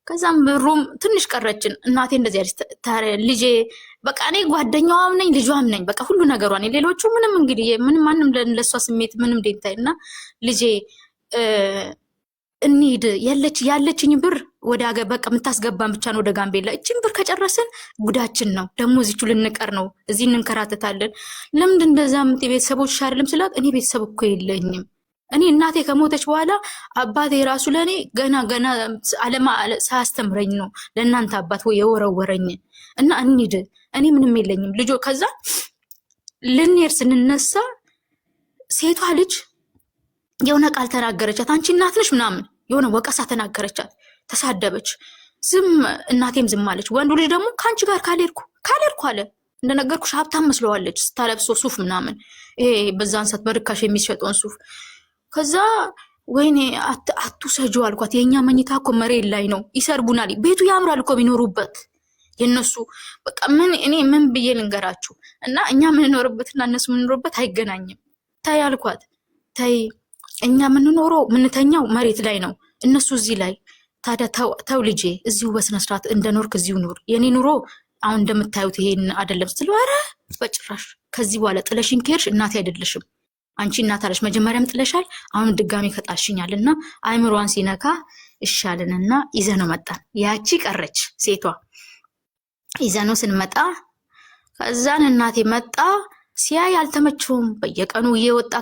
ከዛም ብሩም ትንሽ ቀረችን። እናቴ እንደዚህ ያለች ልጄ በቃ እኔ ጓደኛዋም ነኝ ልጇም ነኝ በቃ ሁሉ ነገሯ ነኝ። ሌሎቹ ምንም እንግዲህ ምንም ማንም ለሷ ስሜት ምንም ደንታይ እና ልጄ እንሂድ ያለችኝ ብር ወደ አገር በቃ የምታስገባን ብቻ ነው ወደ ጋምቤላ። እቺን ብር ከጨረስን ጉዳችን ነው ደግሞ እዚቹ ልንቀር ነው፣ እዚህ እንንከራተታለን። ለምንድን እንደዛ ቤተሰቦች አይደለም ስላት እኔ ቤተሰብ እኮ የለኝም። እኔ እናቴ ከሞተች በኋላ አባቴ ራሱ ለእኔ ገና አለማ ሳያስተምረኝ ነው ለእናንተ አባት ወይ የወረወረኝ እና እንሂድ እኔ ምንም የለኝም ልጆ። ከዛ ልንሄድ ስንነሳ ሴቷ ልጅ የሆነ ቃል ተናገረቻት። አንቺ እናት ነሽ ምናምን የሆነ ወቀሳ ተናገረቻት፣ ተሳደበች። እናቴም ዝም አለች። ወንዱ ልጅ ደግሞ ከአንቺ ጋር ካልሄድኩ አለ። እንደነገርኩሽ ሀብታም መስለዋለች ስታለብሶ ሱፍ ምናምን፣ ይሄ በዛን ሰዓት በርካሽ የሚሸጠውን ሱፍ። ከዛ ወይኔ አትውሰጂው አልኳት። የእኛ መኝታ እኮ መሬት ላይ ነው፣ ይሰርቡናል። ቤቱ ያምራል እኮ ቢኖሩበት የነሱ በቃ እኔ ምን ብዬ ልንገራችሁ። እና እኛ ምንኖርበትና እነሱ ምንኖርበት አይገናኝም። ታይ አልኳት። ታይ እኛ ምንኖረው ምንተኛው መሬት ላይ ነው፣ እነሱ እዚህ ላይ ታዲያ ተው ልጄ እዚሁ በስነ ስርዓት እንደኖርክ እዚሁ ኑር። የኔ ኑሮ አሁን እንደምታዩት ይሄን አይደለም ስትለው ኧረ በጭራሽ ከዚህ በኋላ ጥለሽኝ ከሄድሽ እናቴ አይደለሽም አንቺ እናት አለሽ መጀመሪያም ጥለሻል አሁን ድጋሚ ከጣሽኛልና አይምሯን ሲነካ ይሻልንና ይዘነው መጣን። ያቺ ቀረች ሴቷ ይዘነው ስንመጣ ከዛን እናቴ መጣ ሲያይ አልተመቸውም። በየቀኑ እየወጣ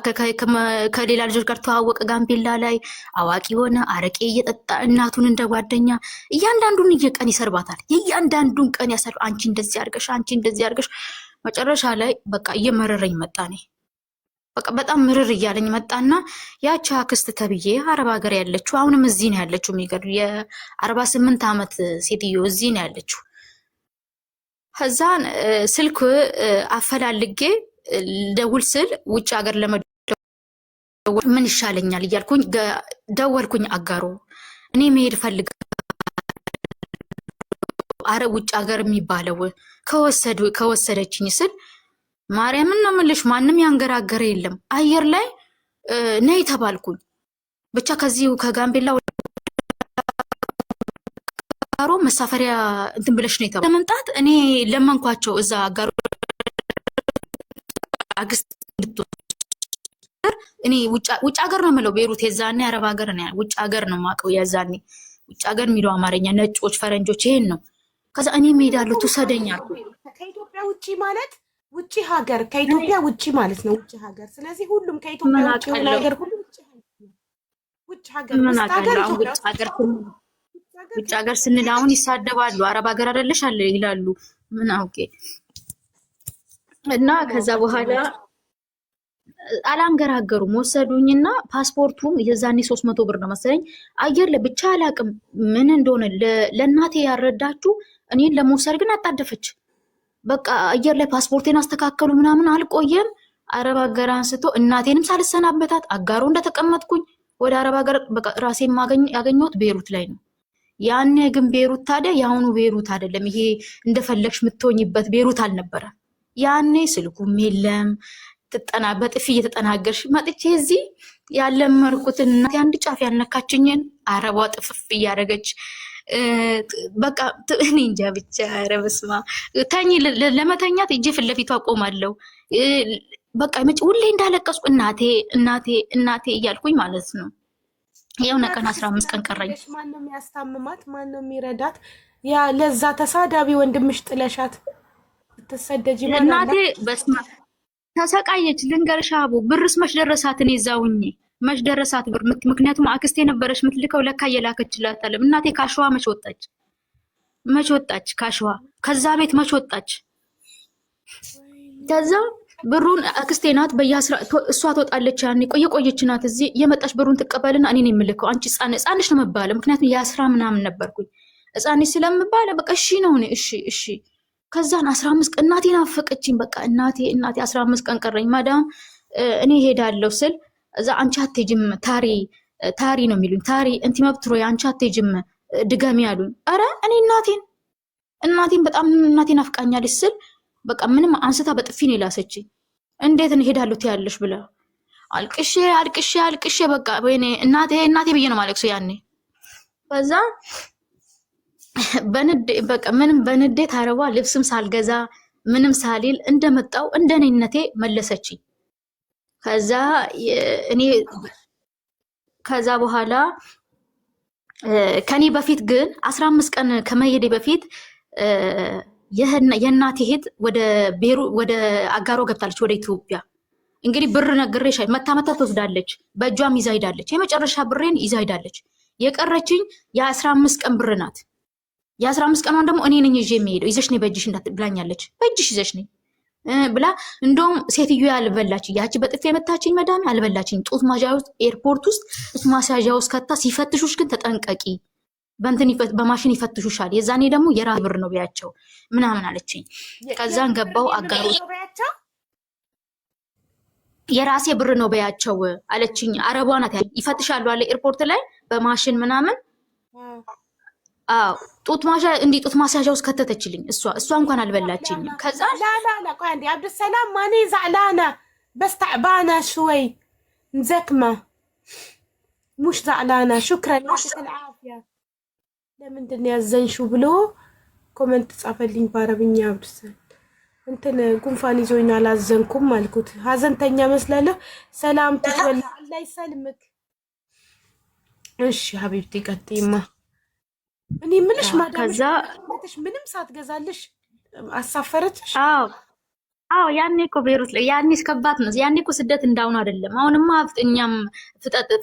ከሌላ ልጆች ጋር ተዋወቀ። ጋምቤላ ላይ አዋቂ ሆነ። አረቄ እየጠጣ እናቱን እንደ ጓደኛ እያንዳንዱን ቀን ይሰርባታል። የእያንዳንዱን ቀን ያሰርብ አንቺ እንደዚህ አድርገሽ አንቺ እንደዚህ አድርገሽ መጨረሻ ላይ በቃ እየመረረኝ መጣ። እኔ በቃ በጣም ምርር እያለኝ መጣና ያቺ አክስት ተብዬ አረብ ሀገር ያለችው አሁንም እዚህ ነው ያለችው። የሚገርም የ48 ዓመት ሴትዮ እዚህ ነው ያለችው። ከዛን ስልክ አፈላልጌ ደውል ስል ውጭ ሀገር ለመደወል ምን ይሻለኛል እያልኩኝ ደወልኩኝ። አጋሮ እኔ መሄድ ፈልጋለሁ አረ ውጭ ሀገር የሚባለው ከወሰደችኝ ስል ማርያምን ነው የምልሽ ማንም ያንገራገረ የለም። አየር ላይ ነይ ተባልኩኝ። ብቻ ከዚሁ ከጋምቤላ አጋሮ መሳፈሪያ እንትን ብለሽ ነው ተባለ። ለመምጣት እኔ ለመንኳቸው እዛ አጋሮ አግስት እኔ ውጭ ሀገር ነው የምለው ቤሩት የዛኔ አረብ ሀገር ነው ውጭ ሀገር ነው የማውቀው። የዛኔ ውጭ ሀገር የሚለው አማርኛ ነጮች ፈረንጆች ይሄን ነው። ከዛ እኔ እሄዳለሁ ትውሰደኛል። ከኢትዮጵያ ውጪ ማለት ውጪ ሀገር ከኢትዮጵያ ውጪ ማለት ነው ውጪ ሀገር። ስለዚህ ሁሉም ከኢትዮጵያ ውጪ ሆነ ሀገር ሁሉ ውጪ ሀገር ውጭ ሀገር ስንል አሁን ይሳደባሉ። አረብ ሀገር አይደለሽ አለ ይላሉ። ምን አውቄ እና ከዛ በኋላ አላንገራገሩም ወሰዱኝና ፓስፖርቱም የዛኔ 300 ብር ነው መሰለኝ አየር ላይ ብቻ አላቅም ምን እንደሆነ ለእናቴ ያረዳችሁ እኔን ለመውሰድ ግን አጣደፈች። በቃ አየር ላይ ፓስፖርቴን አስተካከሉ ምናምን አልቆየም። አረብ ሀገር አንስቶ እናቴንም ሳልሰናበታት አጋሮ እንደተቀመጥኩኝ ወደ አረብ ሀገር በቃ ራሴን ያገኘሁት ቤሩት ላይ ነው። ያኔ ግን ቤሩት ታዲያ የአሁኑ ቤሩት አይደለም። ይሄ እንደፈለግሽ የምትሆኝበት ቤሩት አልነበረ። ያኔ ስልኩም የለም በጥፊ እየተጠናገርሽ መጥቼ እዚህ ያለመርኩትን እናቴ አንድ ጫፍ ያልነካችኝን አረቧ ጥፍፍ እያደረገች በቃ እኔ እንጃ ብቻ ኧረ በስመ አብ ተኝ ለመተኛት እጄ ፊት ለፊቷ ቆማለሁ። በቃ ሁሌ እንዳለቀስኩ እናቴ እናቴ እናቴ እያልኩኝ ማለት ነው። የሆነ ቀን 15 ቀን ቀረኝ። ማነው የሚያስታምማት? ማነው የሚረዳት? ያ ለዛ ተሳዳቢ ወንድምሽ ጥለሻት ተሰደጂ ማለት እናቴ በስመ አብ ተሰቃየች። ልንገርሽ አቡ ብርስ መች ደረሳት? እኔ እዛውኝ መች ደረሳት ብር? ምክንያቱም አክስቴ ነበረች ምትልከው ለካ የላከችላት አለ። እናቴ ካሸዋ መች ወጣች ካሸዋ ከዛ ቤት መች ወጣች? ከዛ ብሩን አክስቴ ናት እሷ ትወጣለች። ያኔ ቆየች ናት እዚህ የመጣች ብሩን ትቀበልና እኔ ነኝ የምልከው። አንቺ ህፃንሽ ነው መባለ ምክንያቱም የ10 ምናምን ነበርኩኝ ህፃንሽ ስለምባለ በቃ እሺ ነው እኔ እሺ። ከዛን 15 ቀን እናቴ ናፈቀችኝ። በቃ እናቴ 15 ቀን ቀረኝ። ማዳም እኔ ሄዳለሁ ስል እዛ አንቺ አትሄጂም ታሪ ነው የሚሉኝ። ታሪ እንቲ መብትሮ አንቺ አትሄጂም ድገሚ ያሉኝ። አረ እኔ እናቴን በጣም እናቴን ናፍቃኛለች ስል በቃ ምንም አንስታ በጥፊ ነው የላሰችኝ። እንዴት ሄዳለሁ ትያለሽ ብላ አልቅሼ በቃ ወይኔ እናቴ ብዬ ነው ማለቅሰው ያኔ። ከዛ በቃ ምንም በንዴት አረባ ልብስም ሳልገዛ ምንም ሳሊል እንደመጣው እንደኔነቴ መለሰችኝ። ከዛ በኋላ ከኔ በፊት ግን 15 ቀን ከመሄዴ በፊት የእናቴ እህት ወደ አጋሮ ገብታለች ወደ ኢትዮጵያ። እንግዲህ ብር ነግሬሽ መታ ትወስዳለች። በእጇም ይዛ ሄዳለች። የመጨረሻ ብሬን ይዛ ሄዳለች። የቀረችኝ የ15 ቀን ብር ናት። የ15 ቀኗን ደግሞ እኔ ነኝ ይዤ የሚሄደው። ይዘሽ ነይ በእጅሽ ብላኛለች። በእጅሽ ይዘሽ ነይ ብላ እንደውም ሴትዮ ያልበላች ያቺ በጥፊ የመታችኝ መዳም ያልበላችኝ ጡት ማስያዣ ውስጥ ኤርፖርት ውስጥ ጡት ማስያዣ ውስጥ ከታ ሲፈትሹሽ ግን ተጠንቀቂ በማሽን ይፈትሹሻል። የዛኔ ደግሞ የራሴ ብር ነው ቢያቸው ምናምን አለችኝ። ከዛን ገባው አጋሩ የራሴ ብር ነው ቢያቸው አለችኝ። አረቧ ናት ይፈትሻሉ አለ ኤርፖርት ላይ በማሽን ምናምን። ጡት ማስያዣ ውስጥ ከተተችልኝ። እሷ እንኳን አልበላችኝ። ከዛ ላ ቆይ አንዴ አብዱሰላም ማኔ ዛዕላና በስ تعبانه شوي مزكمه مش زعلانه شكرا يعطيك العافيه ለምንድን ያዘንሽው ብሎ ኮሜንት ጻፈልኝ በአረብኛ አብርሰን እንትን ጉንፋን ይዞኝ አላዘንኩም አልኩት። ሀዘንተኛ መስላለሁ። ሰላም ትወላ አላህ ይሰልምክ። እሺ ሀቢብቲ ቀጥይማ። እኔ ምንሽ ማዳምሽ ምንም ሳትገዛልሽ አሳፈረችሽ? አዎ ያኔ እኮ ቤሩት ላይ ያኔ እስከባት ነው። ያኔ እኮ ስደት እንዳሁን አይደለም። አሁንማ እኛም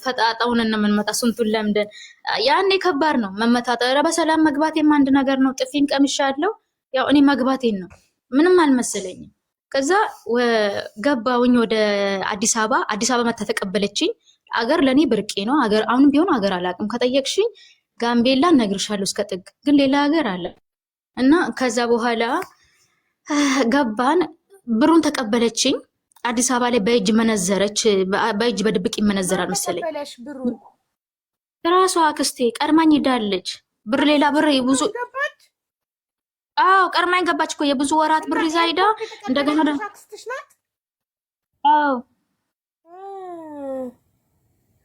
ፈጣጣውን እንመንመጣ ስንቱን ለምደን ያኔ ከባድ ነው መመታጠ። ኧረ በሰላም መግባቴም አንድ ነገር ነው። ጥፊም ቀምሻለሁ። ያው እኔ መግባቴን ነው ምንም አልመሰለኝም። ከዛ ገባውኝ ወደ አዲስ አበባ መታ ተቀበለችኝ። አገር ለኔ ብርቄ ነው። አገር አሁንም ቢሆን አገር አላውቅም። ከጠየቅሽኝ ጋምቤላ እነግርሻለሁ እስከ ጥግ፣ ግን ሌላ ሀገር አለ እና ከዛ በኋላ ገባን። ብሩን ተቀበለችኝ። አዲስ አበባ ላይ በእጅ መነዘረች። በእጅ በድብቅ ይመነዘራል መሰለኝ። ራሷ አክስቴ ቀድማኝ ሄዳለች። ብር ሌላ ብር ብዙ ቀድማኝ ገባች እኮ የብዙ ወራት ብር ይዛ ሄዳ እንደገና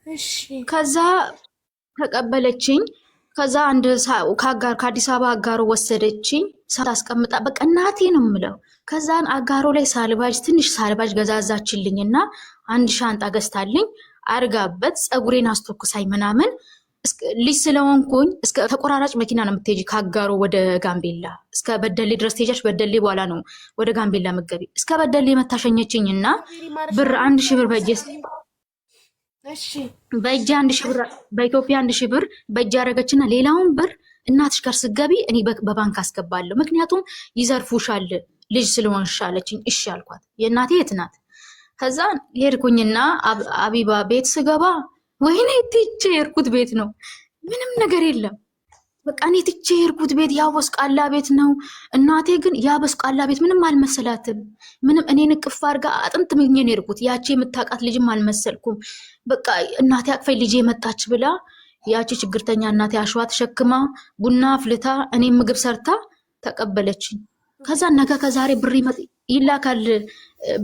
እሺ ከዛ ተቀበለችኝ። ከዛ ከአዲስ አበባ አጋሮ ወሰደችኝ። ሳታስቀምጣ በቃ እናቴ ነው የምለው። ከዛን አጋሮ ላይ ትንሽ ሳልባጅ ገዛዛችልኝና አንድ ሻንጣ ገዝታልኝ አርጋበት ፀጉሬን አስተኩሳኝ ምናምን። ልጅ ስለሆንኩኝ እስከ ተቆራራጭ መኪና ነው የምትሄጂ ከአጋሮ ወደ ጋምቤላ እስከ በደሌ ድረስ ትሄጃች። በደሌ በኋላ ነው ወደ ጋምቤላ መገቢ። እስከ በደሌ መታሸኘችኝና ብር 1000 ብር በእጅ 1000 ብር በኢትዮጵያ 1000 ብር በእጅ ያደረገችና ሌላውን ብር እናትሽ ጋር ስገቢ እኔ በባንክ አስገባለሁ፣ ምክንያቱም ይዘርፉሻል ልጅ ስለሆንሽ አለችኝ። እሺ አልኳት። የእናቴ የት ናት? ከዛ ሄድኩኝና አቢባ ቤት ስገባ ወይኔ ትቼ የሄድኩት ቤት ነው። ምንም ነገር የለም። በቃ እኔ ትቼ የሄድኩት ቤት ያበስቃላ ቤት ነው። እናቴ ግን ያበስቃላ ቤት ምንም አልመሰላትም። ምንም እኔን እቅፍ አድርጋ አጥንት ምኝን የሄድኩት ያቺ የምታውቃት ልጅም አልመሰልኩም። በቃ እናቴ አቅፈኝ ልጄ መጣች ብላ ያቺ ችግርተኛ እናቴ አሸዋ ተሸክማ ቡና አፍልታ እኔ ምግብ ሰርታ ተቀበለችኝ። ከዛ ነገ ከዛሬ ብር ይላካል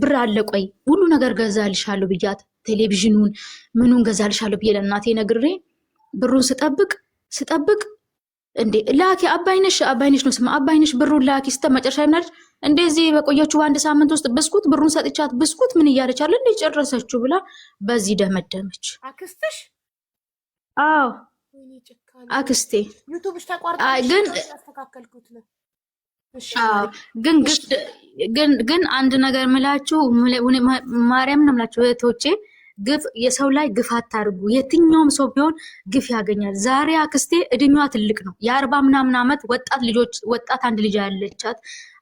ብር አለ ቆይ ሁሉ ነገር ገዛልሻለሁ ብያት ቴሌቪዥኑን ምኑን ገዛልሻለሁ ብዬ ለእናቴ ነግሬ ብሩን ስጠብቅ እንዴ ላኪ አባይነሽ ነው ስማ አባይነሽ ብሩን ላኪ መጨረሻ ይናል እንደዚህ በቆየችው በአንድ ሳምንት ውስጥ ብስኩት ብሩን ሰጥቻት ብስኩት ምን እያለች አለ እንዴ ጨረሰችው ብላ በዚህ ደመደመች። አክስትሽ? አዎ አክስቴ። ዩቲዩብሽ ተቋርጣ ግን ያስተካከልኩት ነው። ግን አንድ ነገር ምላችሁ ማርያም ነው ምላችሁ እህቶቼ፣ ግፍ የሰው ላይ ግፍ አታርጉ። የትኛውም ሰው ቢሆን ግፍ ያገኛል። ዛሬ አክስቴ እድሜዋ ትልቅ ነው። የ40 ምናምን ዓመት ወጣት አንድ ልጅ ያለቻት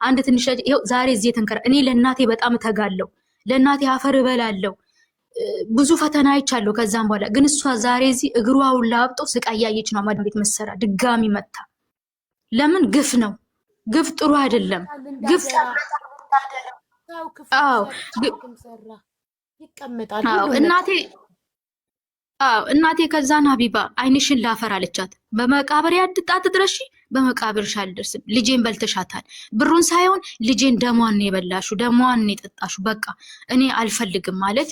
አንድ ትንሽ ይኸው ዛሬ እዚህ ተንከራ እኔ ለእናቴ በጣም እተጋለሁ። ለእናቴ አፈር እበላለሁ። ብዙ ፈተና አይቻለሁ። ከዛም በኋላ ግን እሷ ዛሬ እዚህ እግሯ ሁላ አብጦ ስቃይ ያየች ነው ማድም ቤት መሰራ ድጋሚ መታ። ለምን ግፍ ነው። ግፍ ጥሩ አይደለም። ግፍ ይቀመጣል። እናቴ ከዛን ሀቢባ አይንሽን ላፈር አለቻት። በመቃብር አትድረሺ፣ በመቃብርሽ አልደርስም። ልጄን በልተሻታል። ብሩን ሳይሆን ልጄን ደሟን የበላሹ ደሟን የጠጣሹ። በቃ እኔ አልፈልግም ማለት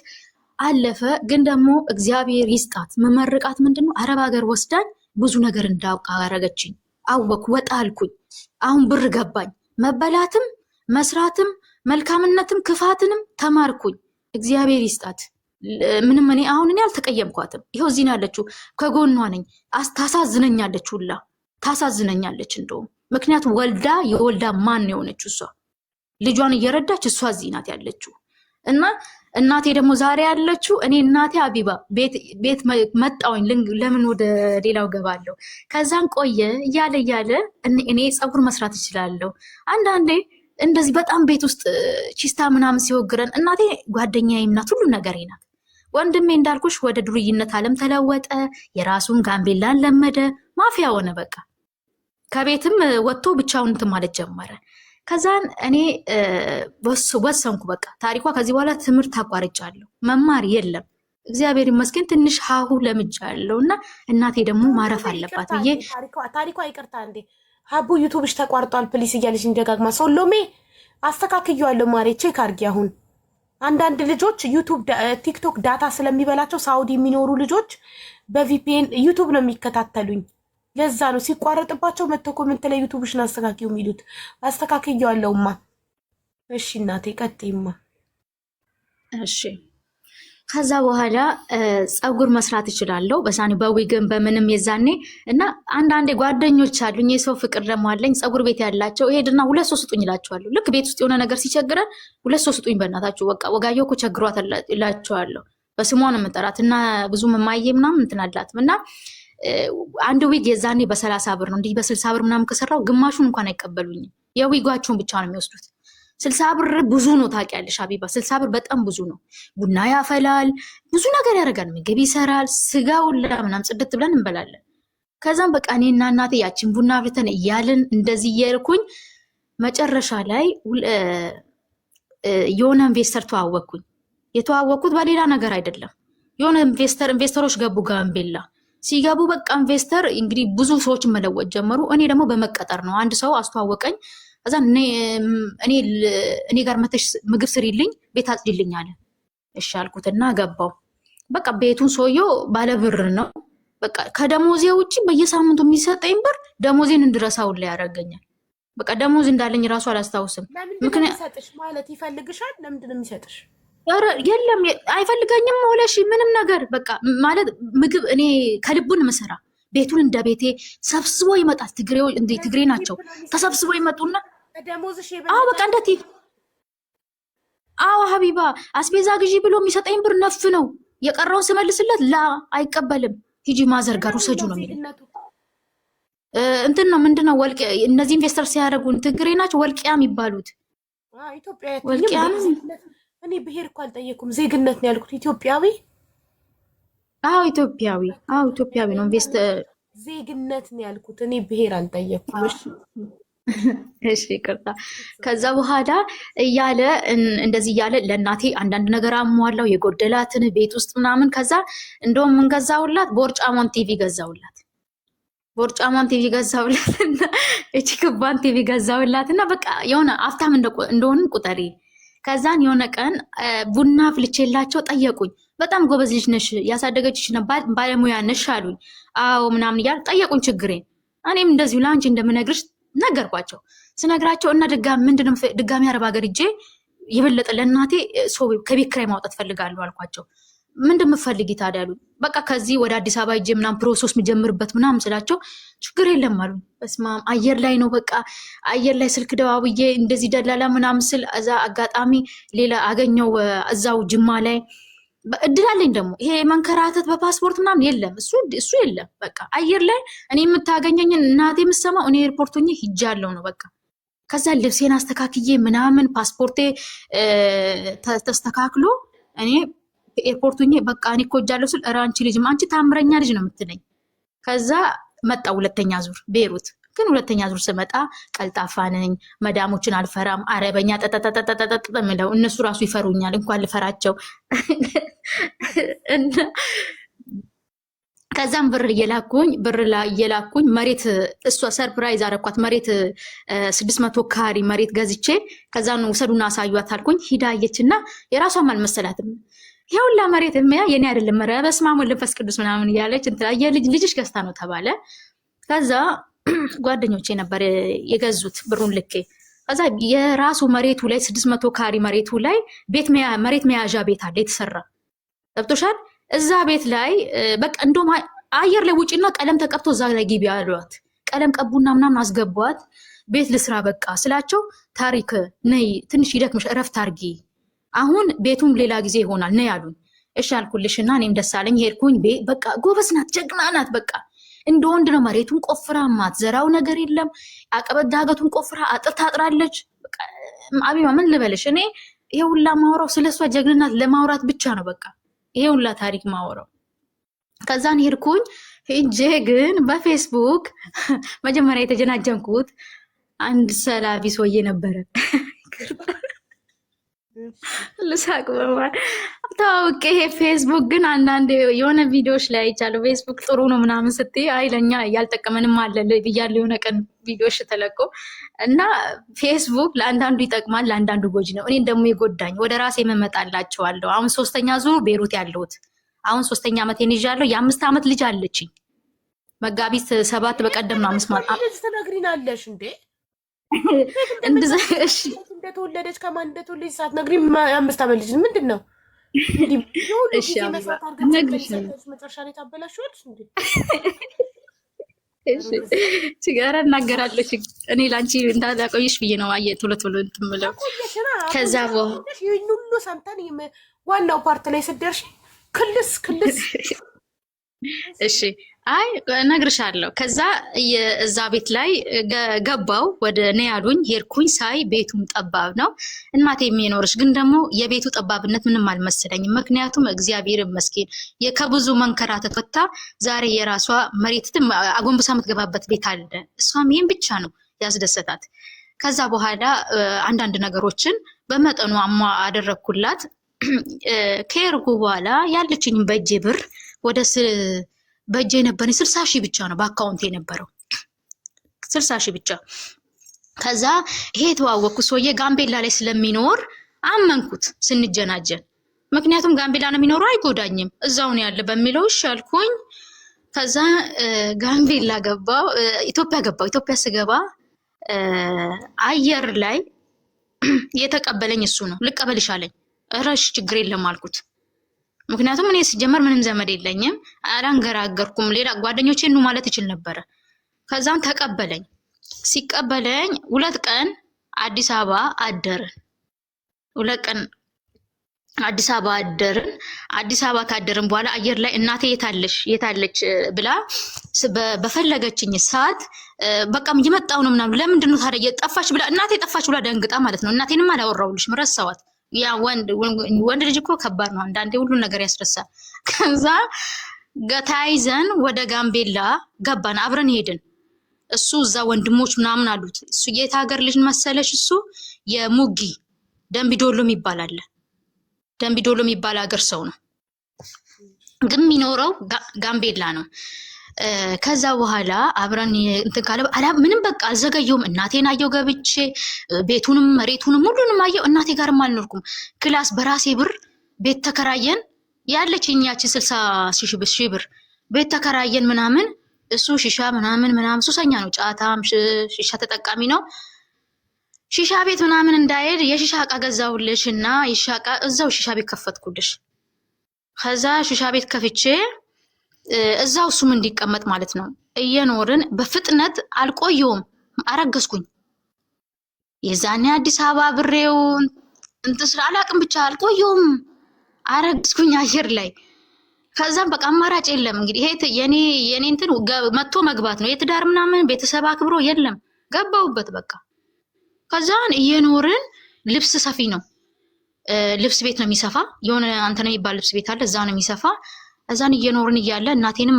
አለፈ። ግን ደግሞ እግዚአብሔር ይስጣት። መመርቃት ምንድነው አረብ ሀገር ወስዳን ብዙ ነገር እንዳውቅ አረገችኝ። አወኩ፣ ወጣ አልኩኝ። አሁን ብር ገባኝ። መበላትም መስራትም መልካምነትም ክፋትንም ተማርኩኝ። እግዚአብሔር ይስጣት። ምንም እኔ አልተቀየምኳትም። ይኸው እዚህ ነው ያለችው፣ ከጎኗ ነኝ። ታሳዝነኛለች፣ ሁላ ታሳዝነኛለች። እንደውም ምክንያቱም የወልዳ ማን የሆነችው እሷ ልጇን እየረዳች እሷ እዚህ ናት ያለችው። እና እናቴ ደግሞ ዛሬ ያለችው እኔ እናቴ አቢባ ቤት መጣውኝ። ለምን ወደ ሌላው ገባለሁ? ከዛን ቆየ እያለ እኔ ፀጉር መስራት እችላለሁ። አንዳንዴ እንደዚህ በጣም ቤት ውስጥ ቺስታ ምናምን ሲወግረን እናቴ ጓደኛዬም ናት፣ ሁሉ ነገሬ ናት። ወንድሜ እንዳልኩሽ ወደ ዱርይነት ዓለም ተለወጠ። የራሱን ጋምቤላን ለመደ፣ ማፊያ ሆነ። በቃ ከቤትም ወጥቶ ብቻውን እንትን ማለት ጀመረ። ከዛን እኔ ወሰንኩ፣ በቃ ታሪኳ ከዚህ በኋላ ትምህርት አቋርጫለሁ፣ መማር የለም። እግዚአብሔር ይመስገን ትንሽ ሀሁ ለምጃለሁ እና እናቴ ደግሞ ማረፍ አለባት ብዬ ታሪኳ ይቅርታ እንዴ ሀቡ ዩቱብሽ ተቋርጧል ፕሊስ እያለሽ እንደጋግማ ሶሎሜ አስተካክያለሁ ማሬ ቼክ አድርጊ። አሁን አንዳንድ ልጆች ቲክቶክ ዳታ ስለሚበላቸው ሳውዲ የሚኖሩ ልጆች በቪፒኤን ዩቱብ ነው የሚከታተሉኝ። ለዛ ነው ሲቋረጥባቸው መጥቶ ኮሜንት ላይ ዩቲዩብሽን አስተካክዩ የሚሉት። አስተካክየዋለሁማ። እሺ እናቴ ቀጥይማ። እሺ ከዛ በኋላ ፀጉር መስራት እችላለሁ በሳኒ በዊግም በምንም የዛኔ እና አንዳንዴ ጓደኞች አሉኝ የሰው ፍቅር ደግሞ አለኝ ፀጉር ቤት ያላቸው ሄድና 2-3 ስጡኝ እላቸዋለሁ። ልክ ቤት ውስጥ የሆነ ነገር ሲቸግረን 2-3 ስጡኝ በእናታችሁ በቃ ወጋየሁ እኮ ቸግሯት እላቸዋለሁ። በስሟ ነው የምጠራት እና ብዙም የማየ ምናምን እንትን አላትም እና አንድ ዊግ የዛኔ በ30 ብር ነው እንዲህ በ60 ብር ምናምን ከሰራው ግማሹን እንኳን አይቀበሉኝም። የዊጓቸውን ብቻ ነው የሚወስዱት። 60 ብር ብዙ ነው ታውቂያለሽ ሀቢባ፣ 60 ብር በጣም ብዙ ነው። ቡና ያፈላል፣ ብዙ ነገር ያደርጋል፣ ምግብ ይሰራል፣ ስጋውን ምናምን ጽድት ብለን እንበላለን። ከዛም በቃ እኔና እናቴ ያችን ቡና አፍልተን እያልን እንደዚህ እየሄድኩኝ መጨረሻ ላይ የሆነ ኢንቨስተር ተዋወቅኩኝ። የተዋወቅኩት በሌላ ነገር አይደለም። የሆነ ኢንቨስተሮች ገቡ ጋምቤላ። ሲገቡ በቃ ኢንቨስተር እንግዲህ ብዙ ሰዎችን መለወጥ ጀመሩ። እኔ ደግሞ በመቀጠር ነው። አንድ ሰው አስተዋወቀኝ። ከዛ እኔ ጋር መተሽ ምግብ ስሪልኝ ቤት አጽድልኝ አለ። እሺ አልኩትና ገባው። በቃ ቤቱን ሰውየው ባለብር ነው። በቃ ከደሞዜ ውጪ በየሳምንቱ የሚሰጠኝ ብር ደሞዜን እንድረሳው ላይ ያደርገኛል። በቃ ደሞዝ እንዳለኝ ራሱ አላስታውስም። ምክንያቱም ማለት ይፈልግሻል። ለምንድን ነው የሚሰጥሽ? የለም አይፈልገኝም ወለሽ ምንም ነገር በቃ ማለት ምግብ እኔ ከልቡን ምሰራ ቤቱን እንደ ቤቴ ሰብስቦ ይመጣል። ትግሬ ናቸው። ተሰብስቦ ይመጡና አዎ በቃ እንደት አዎ ሀቢባ አስቤዛ ግዢ ብሎ የሚሰጠኝ ብር ነፍ ነው። የቀረውን ስመልስለት ላ አይቀበልም። ሂጂ ማዘር ጋር ውሰጁ ነው የሚለኝ። እንትን ነው ምንድነው ወልቅ እነዚህ ኢንቨስተር ሲያደርጉን ትግሬ ናቸው። ወልቂያ የሚባሉት ወልቂያ። እኔ ብሄር እኮ አልጠየኩም። ዜግነት ነው ያልኩት። ኢትዮጵያዊ አዎ ኢትዮጵያዊ አዎ ኢትዮጵያዊ ነው። ኢንቨስተር ዜግነት ነው ያልኩት። እኔ ብሄር አልጠየኩም። እሺ ይቅርታ። ከዛ በኋላ እያለ እንደዚህ እያለ ለእናቴ አንዳንድ ነገር አሟላው የጎደላትን ቤት ውስጥ ምናምን። ከዛ እንደውም ምን ገዛውላት? ቦርጫሞን ቲቪ ገዛውላት። ቦርጫሞን ቲቪ ገዛውላት እና እቺ ክባን ቲቪ ገዛውላት እና በቃ የሆነ አፍታም እንደሆንን ቁጠሪ። ከዛን የሆነ ቀን ቡና ፍልቼላቸው ጠየቁኝ። በጣም ጎበዝ ልጅ ነሽ፣ ያሳደገችሽ ባለሙያ ነሽ አሉኝ። አዎ ምናምን እያሉ ጠየቁኝ ችግሬን። እኔም እንደዚሁ ለአንቺ እንደምነግርሽ ነገርኳቸው። ስነግራቸው እና ድጋሚ አረብ ሀገር ሂጄ የበለጠ ለእናቴ ሰው ከቤት ኪራይ ማውጣት ፈልጋለሁ አልኳቸው። ምንድን የምትፈልጊ ታዲያ አሉኝ። በቃ ከዚህ ወደ አዲስ አበባ ሂጄ ምናምን ፕሮሰስ የምጀምርበት ምናምን ስላቸው ችግር የለም አሉኝ። በስመ አብ አየር ላይ ነው በቃ አየር ላይ ስልክ ደዋውዬ እንደዚህ ደላላ ምናምን ስል እዛ አጋጣሚ ሌላ አገኘው እዛው ጅማ ላይ እድል አለኝ። ደግሞ ይሄ መንከራተት በፓስፖርት ምናምን የለም፣ እሱ የለም። በቃ አየር ላይ እኔ የምታገኘኝን እናቴ የምሰማው እኔ ኤርፖርት ሆኜ ሂጃለሁ ነው በቃ። ከዛ ልብሴን አስተካክዬ ምናምን ፓስፖርቴ ተስተካክሎ እኔ ኤርፖርት ሆኜ በቃ እኔ እኮ ሂጃለሁ ስል ኧረ አንቺ ልጅ አንቺ ታምረኛ ልጅ ነው የምትለኝ። ከዛ መጣ ሁለተኛ ዙር ቤሩት። ግን ሁለተኛ ዙር ስመጣ ቀልጣፋ ነኝ፣ መዳሞችን አልፈራም፣ አረበኛ ጠጠጠጠጠጠጥ ምለው እነሱ ራሱ ይፈሩኛል እንኳን ልፈራቸው። ከዛም ብር እየላኩኝ መሬት እሷ ሰርፕራይዝ አረኳት። መሬት 600 ካሪ መሬት ገዝቼ ከዛን ውሰዱና አሳዩት አልኩኝ። ሂዳ አየችና የራሷም አልመሰላትም። ይኸውላ መሬት የኔ አይደለም ኧረ በስመ አብ ወወልድ ወመንፈስ ቅዱስ ምናምን እያለች ልጅሽ ገዝታ ነው ተባለ። ከዛ ጓደኞቼ ነበር የገዙት ብሩን ልኬ። ከዛ የራሱ መሬቱ ላይ 600 ካሪ መሬቱ ላይ መሬት መያዣ ቤት አለ የተሰራ ገብቶሻል። እዛ ቤት ላይ በቃ እንደውም አየር ላይ ውጪና ቀለም ተቀብቶ እዛ ላይ ግቢ አሏት። ቀለም ቀቡና ምናምን አስገቧት። ቤት ልስራ በቃ ስላቸው ታሪክ ነይ ትንሽ ይደክምሽ እረፍት አርጊ፣ አሁን ቤቱም ሌላ ጊዜ ይሆናል ነይ አሉኝ። እሺ አልኩልሽና እኔም ደስ አለኝ ሄድኩኝ። በቃ ጎበዝ ናት፣ ጀግና ናት። በቃ እንደ ወንድ ነው መሬቱን ቆፍራ ማትዘራው ነገር የለም። አቀበት ዳገቱን ቆፍራ አጥር ታጥራለች። አቢባ ምን ልበልሽ እኔ ይሄ ሁላ ማውራው ስለሷ ጀግንናት ለማውራት ብቻ ነው። በቃ ይሄ ሁላ ታሪክ ማውራው። ከዛን ሄድኩኝ። ሄጄ ግን በፌስቡክ መጀመሪያ የተጀናጀንኩት አንድ ሰላቢ ሰውዬ ነበረ። ልሳቅ በማለት ታውቄ ይሄ ፌስቡክ ግን አንዳንድ የሆነ ቪዲዮዎች ላይ አይቻለሁ። ፌስቡክ ጥሩ ነው ምናምን ስትይ አይ ለኛ ያልጠቀመንም አለ ብያለሁ የሆነ ቀን ቪዲዮዎች ተለቆ እና ፌስቡክ ለአንዳንዱ ይጠቅማል ለአንዳንዱ ጎጂ ነው። እኔን ደግሞ የጎዳኝ ወደ ራሴ መመጣላቸዋለሁ። አሁን 3ኛ ዙር ቤሩት ያለሁት አሁን 3ኛ ዓመቴን ይዣለሁ። የ5 ዓመት ልጅ አለችኝ። መጋቢት 7 በቀደም ነው 5 ማለት ልጅ ትነግሪናለሽ እንዴ? እንደዛ እሺ እንደተወለደች ከማን እንደተወለደች ሳትነግሪ 5 ዓመት ልጅ ምንድን ነው? እሺ መጨረሻ ላይ ታበላሽዋለሽ እንዴ? ሲጋራ እናገራለሁ። እኔ ላንቺ እንዳላቆይሽ ብዬ ነው። ቶሎ ቶሎ እንትን ብለው ከዛ ይህን ሁሉ ሰምተን ዋናው ፓርት ላይ ስትደርሺ ክልስ እሺ አይ እነግርሻለሁ። ከዛ እዛ ቤት ላይ ገባው ወደ እኔ ያሉኝ ሄድኩኝ። ሳይ ቤቱም ጠባብ ነው። እናቴ የሚኖርሽ ግን ደግሞ የቤቱ ጠባብነት ምንም አልመሰለኝም። ምክንያቱም እግዚአብሔር ይመስገን ከብዙ መንከራተት ወጥታ ዛሬ የራሷ መሬትም አጎንብሳ የምትገባበት ቤት አለ። እሷም ይህም ብቻ ነው ያስደሰታት። ከዛ በኋላ አንዳንድ ነገሮችን በመጠኑ አደረግኩላት። ከሄድኩ በኋላ ያለችኝ በእጄ ብር ወደ በእጄ የነበረኝ 60 ሺህ ብቻ ነው በአካውንት የነበረው 60 ሺህ ብቻ። ከዛ ይሄ የተዋወቅኩ ሰውዬ ጋምቤላ ላይ ስለሚኖር አመንኩት ስንጀናጀን። ምክንያቱም ጋምቤላ ነው የሚኖረው አይጎዳኝም እዛው ነው ያለ በሚለው እሺ አልኩኝ። ከዛ ጋምቤላ ገባው ኢትዮጵያ ገባው። ኢትዮጵያ ስገባ አየር ላይ የተቀበለኝ እሱ ነው። ልቀበልሽ አለኝ። እረሽ ችግር የለም አልኩት። ምክንያቱም እኔ ሲጀመር ምንም ዘመድ የለኝም፣ አላንገራገርኩም። ሌላ ጓደኞቼ ኑ ማለት ይችል ነበረ። ከዛም ተቀበለኝ። ሲቀበለኝ 2 ቀን አዲስ አበባ አደርን። 2 ቀን አዲስ አበባ አደርን። አዲስ አበባ ካደርን በኋላ አየር ላይ እናቴ የታለች ብላ በፈለገችኝ ሰዓት በቃ እየመጣሁ ነው ምናምን። ለምንድን ነው ታዲያ ጠፋች ብላ እናቴ ጠፋች ብላ ደንግጣ ማለት ነው። እናቴንም አላወራሁልሽም ረሳዋት። ያ ወንድ ልጅ እኮ ከባድ ነው። አንዳንዴ ሁሉን ነገር ያስረሳል። ከዛ ተያይዘን ወደ ጋምቤላ ገባን። አብረን ሄድን። እሱ እዛ ወንድሞች ምናምን አሉት። እሱ የት ሀገር ልጅ መሰለሽ? እሱ የሙጊ ደምቢዶሎ የሚባል አለ። ደምቢዶሎ የሚባል ሀገር ሰው ነው፣ ግን የሚኖረው ጋምቤላ ነው። ከዛ በኋላ አብረን እንትን ካለ ምንም በቃ አልዘገየውም። እናቴን አየው ገብቼ ቤቱንም መሬቱንም ሁሉንም አየው። እናቴ ጋርም አልኖርኩም። ክላስ በራሴ ብር ቤት ተከራየን። ያለችኝ ያቺ 60 ሺህ ብር ቤት ተከራየን ምናምን። እሱ ሺሻ ምናምን ሱሰኛ ነው። ጫታም ሺሻ ተጠቃሚ ነው። ሺሻ ቤት ምናምን እንዳይሄድ የሺሻ እቃ ገዛሁልሽ እና የሺሻ እቃ እዛው ሺሻ ቤት ከፈትኩልሽ። ከዛ ሺሻ ቤት ከፍቼ እዛው እሱም እንዲቀመጥ ማለት ነው እየኖርን በፍጥነት አልቆየውም። አረገዝኩኝ። የዛኔ አዲስ አበባ ብሬው እንትን አላቅም ብቻ አልቆየውም። አረገዝኩኝ አየር ላይ። ከዛም በቃ አማራጭ የለም እንግዲህ ይሄ የኔ እንትን መጥቶ መግባት ነው። የትዳር ምናምን ቤተሰብ አክብሮ የለም። ገባሁበት በቃ። ከዛን እየኖርን ልብስ ሰፊ ነው። ልብስ ቤት ነው የሚሰፋ። የሆነ አንተነህ የሚባል ልብስ ቤት አለ፣ እዛ ነው የሚሰፋ። እዛን እየኖርን እያለ እናቴንም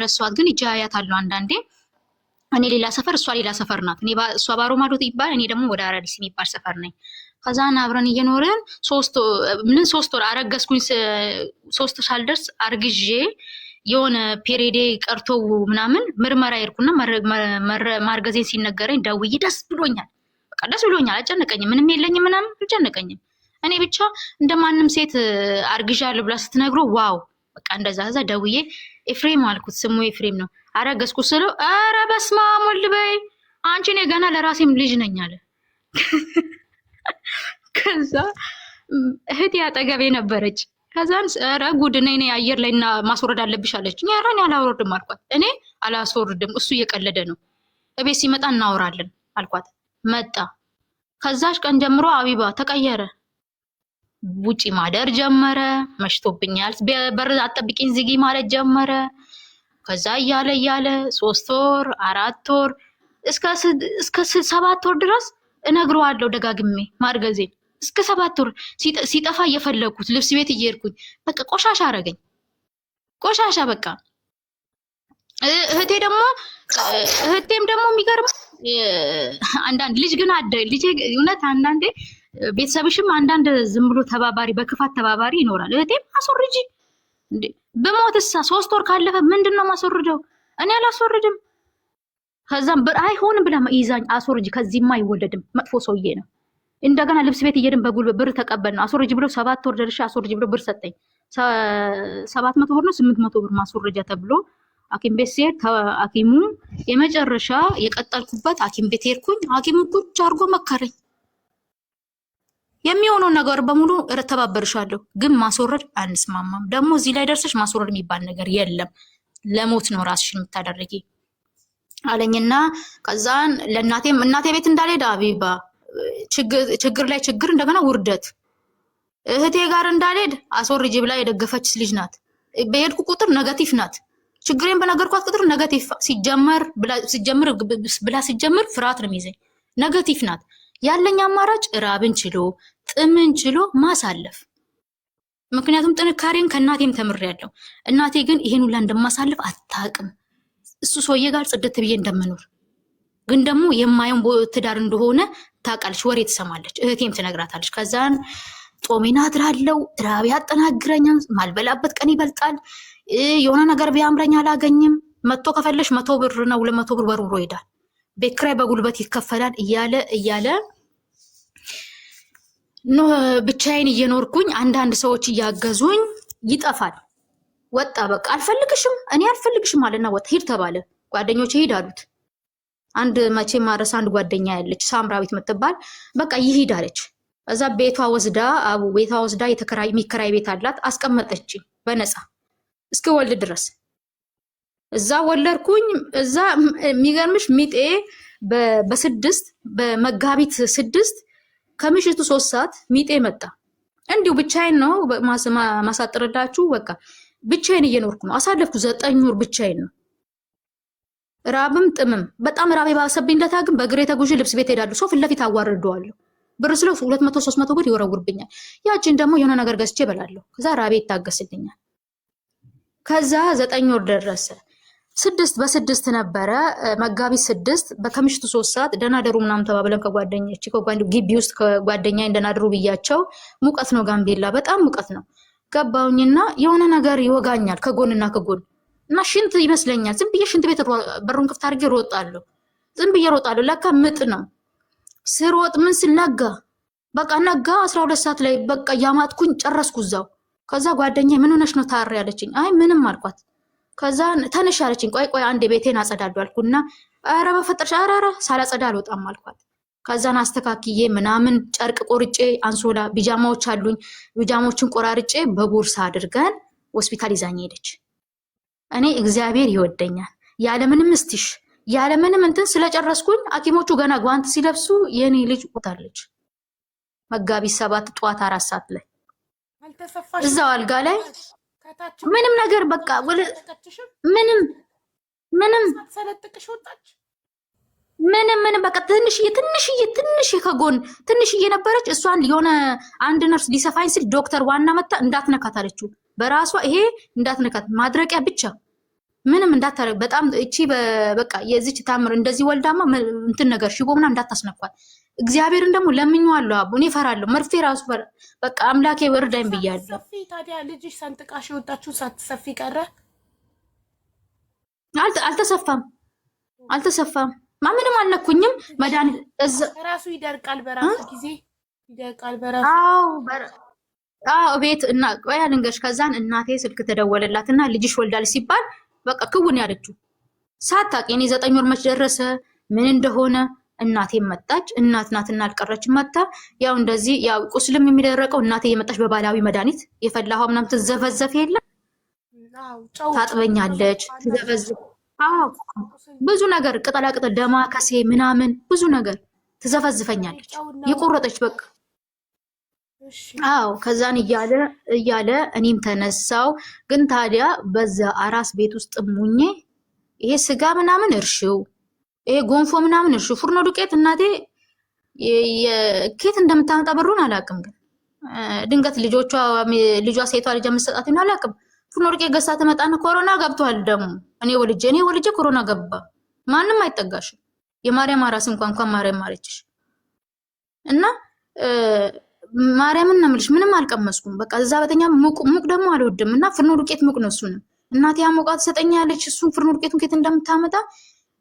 ረሷት። ግን ይጃያታለሁ አንዳንዴ። እኔ ሌላ ሰፈር እሷ ሌላ ሰፈር ናት። እሷ ባሮ ማዶት ይባል፣ እኔ ደግሞ ወደ አራዲስ የሚባል ሰፈር ነኝ። ከዛን አብረን እየኖርን 3 ወር አረገዝኩኝ። 3 ሳልደርስ አርግዤ የሆነ ፔሬዴ ቀርቶ ምናምን ምርመራ ይርኩና ማርገዜን ሲነገረኝ ደውዬ ደስ ብሎኛል። በቃ ደስ ብሎኛል። አልጨነቀኝም፣ ምንም የለኝም ምናምን አልጨነቀኝም። እኔ ብቻ እንደማንም ሴት አርግዣለሁ ብላ ስትነግሮ ዋው በቃ እንደዛ። ከዛ ደውዬ ኤፍሬም አልኩት፣ ስሙ ኤፍሬም ነው። አረገዝኩ ስለው ኧረ በስመ አብ ወልድ በይ አንቺ፣ እኔ ገና ለራሴም ልጅ ነኝ አለ። ከዛ እህቴ አጠገቤ ነበረች። ከዛን ኧረ ጉድ ነይ ነይ አየር ላይ እና ማስወረድ አለብሽ አለች። ኧረ እኔ አላወርድም አልኳት። እኔ አላስወርድም፣ እሱ እየቀለደ ነው፣ እቤት ሲመጣ እናወራለን አልኳት። መጣ። ከዛሽ ቀን ጀምሮ አቢባ ተቀየረ። ውጪ ማደር ጀመረ። መሽቶብኛል፣ በር አጠብቂኝ ዝጊ ማለት ጀመረ። ከዛ እያለ 3 ወር 4 ወር እስከ 7 ወር ድረስ እነግረዋለሁ ደጋግሜ ማርገዜን። እስከ 7 ወር ሲጠፋ እየፈለኩት ልብስ ቤት እየሄድኩኝ በቃ ቆሻሻ አረገኝ። ቆሻሻ በቃ። እህቴም ደግሞ የሚገርም አንዳንድ ልጅ ግን ልጅ እውነት አንዳንዴ ቤተሰብሽም አንዳንድ ዝም ብሎ ተባባሪ በክፋት ተባባሪ ይኖራል። እህቴም አስወርጂ እንዴ በሞትሳ 3 ወር ካለፈ ምንድነው ማስወርደው? እኔ አላስወርድም። ከዛም አይሆንም ብላ ይዛኝ አስወርጂ፣ ከዚህማ አይወለድም፣ መጥፎ ሰውዬ ነው። እንደገና ልብስ ቤት እየሄድን በጉልበት ብር ተቀበልን። አስወርጂ ብሎ 7 ወር ደርሼ አስወርጂ ብሎ ብር ሰጠኝ። 700 ብር ነው 800 ብር ማስወረጃ ተብሎ ሐኪም ቤት ሲሄድ ሐኪሙ የመጨረሻ የቀጠልኩበት ሐኪም ቤት ሄድኩኝ። ሐኪሙ ቁጭ አድርጎ መከረኝ። የሚሆነው ነገር በሙሉ እተባበርሻለሁ፣ ግን ማስወረድ አንስማማም። ደግሞ እዚህ ላይ ደርሰሽ ማስወረድ የሚባል ነገር የለም፣ ለሞት ነው ራስሽን የምታደርጊ አለኝና ከዛን እናቴ ቤት እንዳልሄድ አቢባ ችግር ላይ ችግር እንደገና ውርደት እህቴ ጋር እንዳልሄድ አስወርጂ ብላ የደገፈች ልጅ ናት። በሄድኩ ቁጥር ነገቲቭ ናት። ችግሬን በነገርኳት ቁጥር ነገቲቭ ሲጀምር ፍርሃት ነው የሚይዘኝ። ነገቲቭ ናት። ያለኝ አማራጭ ራብን ችሎ ጥምን ችሎ ማሳለፍ። ምክንያቱም ጥንካሬን ከእናቴም ተምሬያለሁ። እናቴ ግን ይሄን ሁላ እንደማሳልፍ አታውቅም። እሱ ሰውዬ ጋር ጽድት ብዬ እንደምኖር ግን ደግሞ የማየውን ትዳር እንደሆነ ታውቃለች። ወሬ ትሰማለች፣ እህቴም ትነግራታለች። ከዛን ጦሜን አድራለሁ፣ ራብ ያጠናግረኛል፣ ማልበላበት ቀን ይበልጣል። የሆነ ነገር ቢያምረኝ አላገኝም። መጥቶ ከፈለሽ 100 ብር ነው 200 ብር በርብሮ ይሄዳል። ቤት ኪራይ በጉልበት ይከፈላል እያለ ብቻዬን እየኖርኩኝ አንዳንድ ሰዎች እያገዙኝ ይጠፋል። ወጣ በቃ አልፈልግሽም፣ እኔ አልፈልግሽም አለና ወጣ። ሂድ ተባለ። ጓደኞቼ ሂድ አሉት። አንድ መቼ ማረስ አንድ ጓደኛ ያለች ሳምራዊት የምትባል በቃ ይሂድ አለች። እዛ ቤቷ ወስዳ የሚከራይ ቤት አላት፣ አስቀመጠች በነፃ እስክወልድ ድረስ። እዛ ወለድኩኝ። እዛ የሚገርምሽ ሚጤ በመጋቢት 6 ከምሽቱ 3 ሰዓት ሚጤ መጣ። እንዲሁ ብቻዬን ነው ማሳጥርላችሁ። በቃ ብቻዬን እየኖርኩ ነው። አሳለፍኩ 9 ወር ብቻዬን ነው። ራብም ጥምም በጣም ራብ ባሰብኝ ለታ ግን በእግሬ ተጉዤ ልብስ ቤት ሄዳለሁ። ሰው ፊት ለፊት አዋርደዋለሁ። ብር ስለው 200-300 ብር ይወረውርብኛል። ያችን ደግሞ የሆነ ነገር ገዝቼ እበላለሁ። ከዛ ራቤ ይታገስልኛል። ከዛ 9 ወር ደረሰ። 6 ነበረ መጋቢት 6 ከምሽቱ 3 ሰዓት ደህና ደሩ ምናምን ተባብለን ግቢ ውስጥ ከጓደኛዬ ደህና ደሩ ብያቸው፣ ሙቀት ነው ጋምቤላ በጣም ሙቀት ነው። ገባሁኝና የሆነ ነገር ይወጋኛል ከጎንና ከጎን እና ሽንት ይመስለኛል። ዝም ብዬ ሽንት ቤት በሩን ክፍት አድርጌ ሮጣለሁ። ለካ ምጥ ነው። ስሮጥ ምን ስነጋ በቃ ነጋ 12 ሰዓት ላይ በቃ ያማጥኩኝ ጨረስኩ እዛው። ከዛ ጓደኛዬ ምን ሆነሽ ነው ታሪ ያለችኝ። አይ ምንም አልኳት። ከዛ ተነሽ አለችኝ። ቆይ አንዴ ቤቴን አጸዳለሁ አልኩና ኧረ በፈጠርሽ ኧረ ሳላጸዳ አልወጣም አልኳት። ከዛን አስተካክዬ ምናምን ጨርቅ ቆርጬ አንሶላ ቢጃማዎች አሉኝ፣ ቢጃማዎችን ቆራርጬ በቦርሳ አድርገን ሆስፒታል ይዛኝ ሄደች። እኔ እግዚአብሔር ይወደኛል ያለምንም እስቲሽ ያለምንም እንትን ስለጨረስኩኝ ሐኪሞቹ ገና ጓንት ሲለብሱ የኔ ልጅ ወጣለች። መጋቢት 7 ጠዋት 4 ሰዓት ላይ እዛው አልጋ ላይ ምንም ነገር በቃ ምንም በቃ ትንሽዬ ከጎን ትንሽዬ ነበረች። እሷን የሆነ አንድ ነርስ ሊሰፋኝ ሲል ዶክተር ዋና መጣ እንዳትነካት አለችው። በራሷ ይሄ እንዳትነካት ማድረቂያ ብቻ ምንም እንዳታረግ። በጣም እቺ በቃ የዚች ታምር እንደዚህ ወልዳማ እንትን ነገር ሽቦ ምናምን እንዳታስነኳት። እግዚአብሔርን ደግሞ ለምኜዋለሁ። አቡ እኔ እፈራለሁ። መርፌ ራሱ በቃ አምላኬ ወርዳኝ ብያለሁ። ሰፊ ታዲያ ልጅሽ ሰንጥቃሽ የወጣችሁ ሳትሰፊ ቀረ? አልተሰፋም። ምንም አልነኩኝም። መድኃኒት ራሱ ይደርቃል፣ በራሱ ጊዜ ይደርቃል በራሱ። አዎ ቤት እና ቆያ ልንገርሽ። ከዛን እናቴ ስልክ ተደወለላትና ልጅሽ ወልዳል ሲባል በቃ ክውን ያለችው ሳታውቅ የኔ 9 ወር መች ደረሰ ምን እንደሆነ እናቴ መጣች። እናት ናትና አልቀረችም። መጣ ያው እንደዚህ ያው ቁስልም የሚደረቀው እናቴ የመጣች በባህላዊ መድኃኒት የፈላኸው ምናምን ትዘፈዘፍ የለ ታጥበኛለች፣ ትዘፈዘፍ። አዎ ብዙ ነገር ቅጠላቅጠል ደማከሴ ምናምን ብዙ ነገር ትዘፈዝፈኛለች የቆረጠች በቃ። አዎ ከዛን እያለ እኔም ተነሳው። ግን ታዲያ በዛ አራስ ቤት ውስጥ ሙኜ ይሄ ስጋ ምናምን እርሽው፣ ይሄ ጎንፎ ምናምን እርሽው፣ ፉርኖ ዱቄት እናቴ ኬት እንደምታመጣ ብሩን አላውቅም። ግን ድንገት ልጇ ሴቷ ልጅ የምትሰጣት ነው አላውቅም። ፉርኖ ዱቄት ገዝታ ትመጣና ኮሮና ገብቷል ደግሞ እኔ ወልጄ ኮሮና ገባ። ማንም አይጠጋሽም። የማርያም አራስ እንኳን ማርያም ማረችሽ እና ማርያምን ነው የምልሽ። ምንም አልቀመስኩም። በቃ እዛ በተኛ ሙቅ ደግሞ አልወድም እና ፍርኖ ዱቄት ሙቅ ነው። እሱንም እናቴ አሞቃት ትሰጠኛለች። እሱን ፍርኖ ዱቄቱን ከየት እንደምታመጣ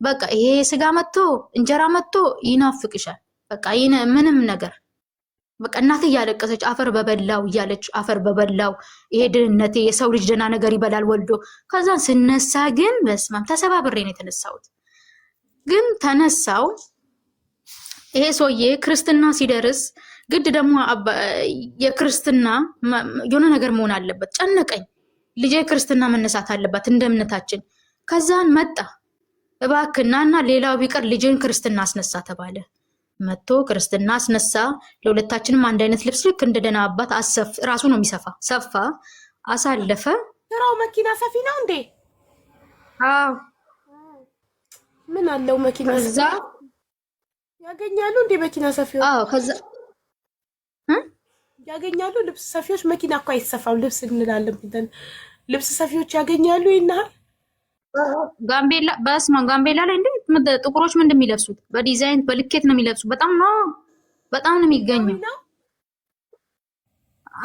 በቃ ይሄ ስጋ መጥቶ እንጀራ መጥቶ ይናፍቅሻል። በቃ ምንም ነገር በቃ እናቴ እያለቀሰች አፈር በበላው እያለች አፈር በበላው ይሄ ድህነቴ የሰው ልጅ ደህና ነገር ይበላል ወልዶ። ከዛን ስነሳ ግን በስማም ተሰባብሬ ነው የተነሳሁት። ግን ተነሳው ይሄ ሰውዬ ክርስትና ሲደርስ ግድ ደግሞ የክርስትና የሆነ ነገር መሆን አለበት። ጨነቀኝ። ልጄ ክርስትና መነሳት አለባት እንደ እምነታችን። ከዛን መጣ እባክናና ሌላው ቢቀር ልጅን ክርስትና አስነሳ ተባለ። መጥቶ ክርስትና አስነሳ። ለሁለታችንም አንድ አይነት ልብስ ልክ እንደ ደህና አባት አሰፍ ራሱ ነው የሚሰፋ ሰፋ አሳለፈ። ስራው መኪና ሰፊ ነው እንዴ? አዎ ምን አለው መኪና ከዛ ያገኛሉ እንዴ መኪና ሰፊዎች? አዎ ከዛ ያገኛሉ ልብስ ሰፊዎች። መኪና እኮ አይሰፋም ልብስ እንላለን ብለን ልብስ ሰፊዎች ያገኛሉ ይናል። ጋምቤላ በስማ ጋምቤላ ላይ እንዴ ጥቁሮች ምን እንደሚለብሱት በዲዛይን በልኬት ነው የሚለብሱት። በጣም ነው የሚገኘው።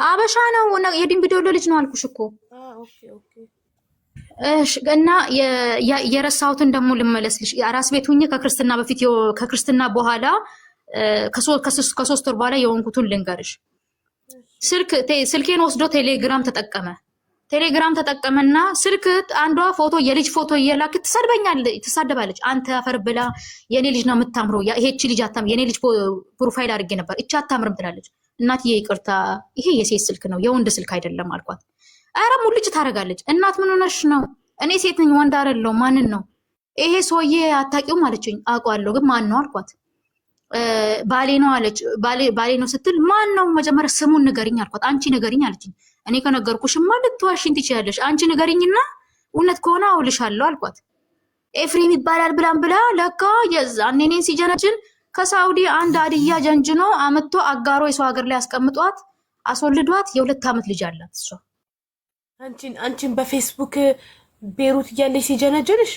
አበሻ ነው የድንቢዶሎ ልጅ ነው አልኩሽ እኮ። ኦኬ ኦኬ እሺ እና የረሳሁትን ደግሞ ልመለስልሽ። አራስ ቤት ሁኜ ከክርስትና በፊት ከክርስትና በኋላ ከሶስት ወር በኋላ የሆንኩትን ልንገርሽ። ስልኬን ወስዶ ቴሌግራም ተጠቀመና ስልክ አንዷ ፎቶ የልጅ ፎቶ እየላክ ትሳደባለች። አንተ አፈር ብላ የኔ ልጅ ነው የምታምረው፣ ይሄቺ ልጅ አታም የኔ ልጅ ፕሮፋይል አድርጌ ነበር እቺ አታምርም ትላለች። እናትዬ ይቅርታ ይሄ የሴት ስልክ ነው የወንድ ስልክ አይደለም አልኳት። ኧረ ሙልጭ ታደርጋለች። እናት ምን ሆነሽ ነው? እኔ ሴት ነኝ ወንድ አይደለሁ። ማንን ነው ይሄ ሰውዬ አታውቂውም አለችኝ። አውቀዋለሁ ግን ማን ነው አልኳት። ባሌ ነው አለች። ባሌ ነው ስትል ማን ነው መጀመሪያ ስሙን ንገሪኝ አልኳት። አንቺ ንገሪኝ አለችኝ። እኔ ከነገርኩሽማ ልትዋሽኝ ትችያለሽ። አንቺ ንገሪኝና እውነት ከሆነ አውልሻለሁ አልኳት። ኤፍሬም ይባላል ብላ ለካ የዛኔ እኔን ሲጀነጅን ከሳውዲ አንድ አድያ ጀንጅኖ አመጥቶ አጋሮ የሰው ሀገር ላይ አስቀምጧት አስወልዷት የ2 ዓመት ልጅ አላት እሷ። አንቺን በፌስቡክ ቤሩት እያለች ሲጀነጅንሽ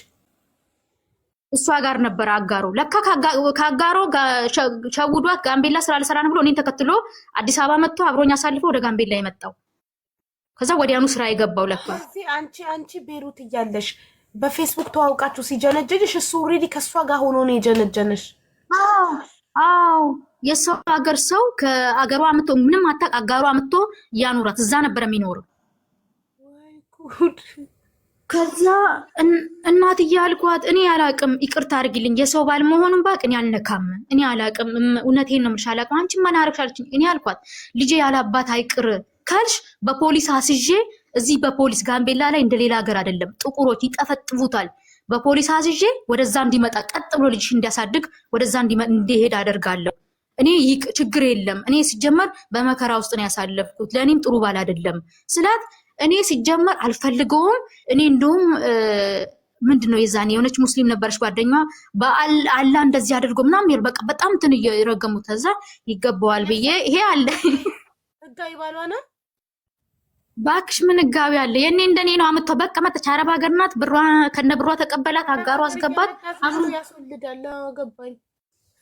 እሷ ጋር ነበር አጋሮ። ለካ ከአጋሮ ሸውዷት ጋምቤላ ስራ ልሰራ ነው ብሎ እኔን ተከትሎ አዲስ አበባ መጥቶ አብሮኝ አሳልፎ ወደ ጋምቤላ የመጣው። ከዛ ወዲያኑ ስራ የገባው ለካ አንቺ ቤሩት እያለሽ በፌስቡክ ተዋውቃችሁ ሲጀነጅንሽ እሱ ኦልሬዲ ከእሷ ጋር ሆኖ ነው የጀነጀንሽ። አዎ የሰው ሀገር ሰው ከአገሯ አምጥቶ ምንም አታውቅ አጋሯ አምጥቶ ያኑራት እዛ ነበር የሚኖረው። ከዛ እናትዬ አልኳት እኔ አላቅም ይቅርታ አድርጊልኝ የሰው ባል መሆኑን ባቅ እኔ አልነካም እኔ አላቅም እውነቴን ነው የምልሽ አላቅም። አንቺ ማን አረግሽ አለችኝ። እኔ አልኳት ልጄ ያለ አባት አይቅር ካልሽ በፖሊስ አስዤ እዚህ በፖሊስ ጋምቤላ ላይ እንደሌላ ሀገር አይደለም ጥቁሮች ይጠፈጥፉታል። በፖሊስ አስዤ ወደዛ እንዲመጣ ቀጥ ብሎ ልጅሽ እንዲያሳድግ ወደዛ እንዲሄድ አደርጋለሁ። እኔ ችግር የለም እኔ ሲጀመር በመከራ ውስጥ ነው ያሳለፍኩት ለእኔም ጥሩ ባል አይደለም ስላት እኔ ሲጀመር አልፈልገውም። እኔ እንደውም ምንድነው የዛኔ የሆነች ሙስሊም ነበረች ጓደኛዋ በአላህ እንደዚህ አድርጎ ምናምን በቃ በጣም እንትን እየረገሙት ከዛ ይገባዋል ብዬ ይሄ አለ ህጋዊ ባሏ ነው ባክሽ ምን ህጋዊ አለ የኔ እንደኔ ነው አመጣ በቃ መጣች። አረብ ሀገር ናት ብሯ ከነ ብሯ ተቀበላት አጋሯ አስገባት አሁን ያስወልዳል። ገባኝ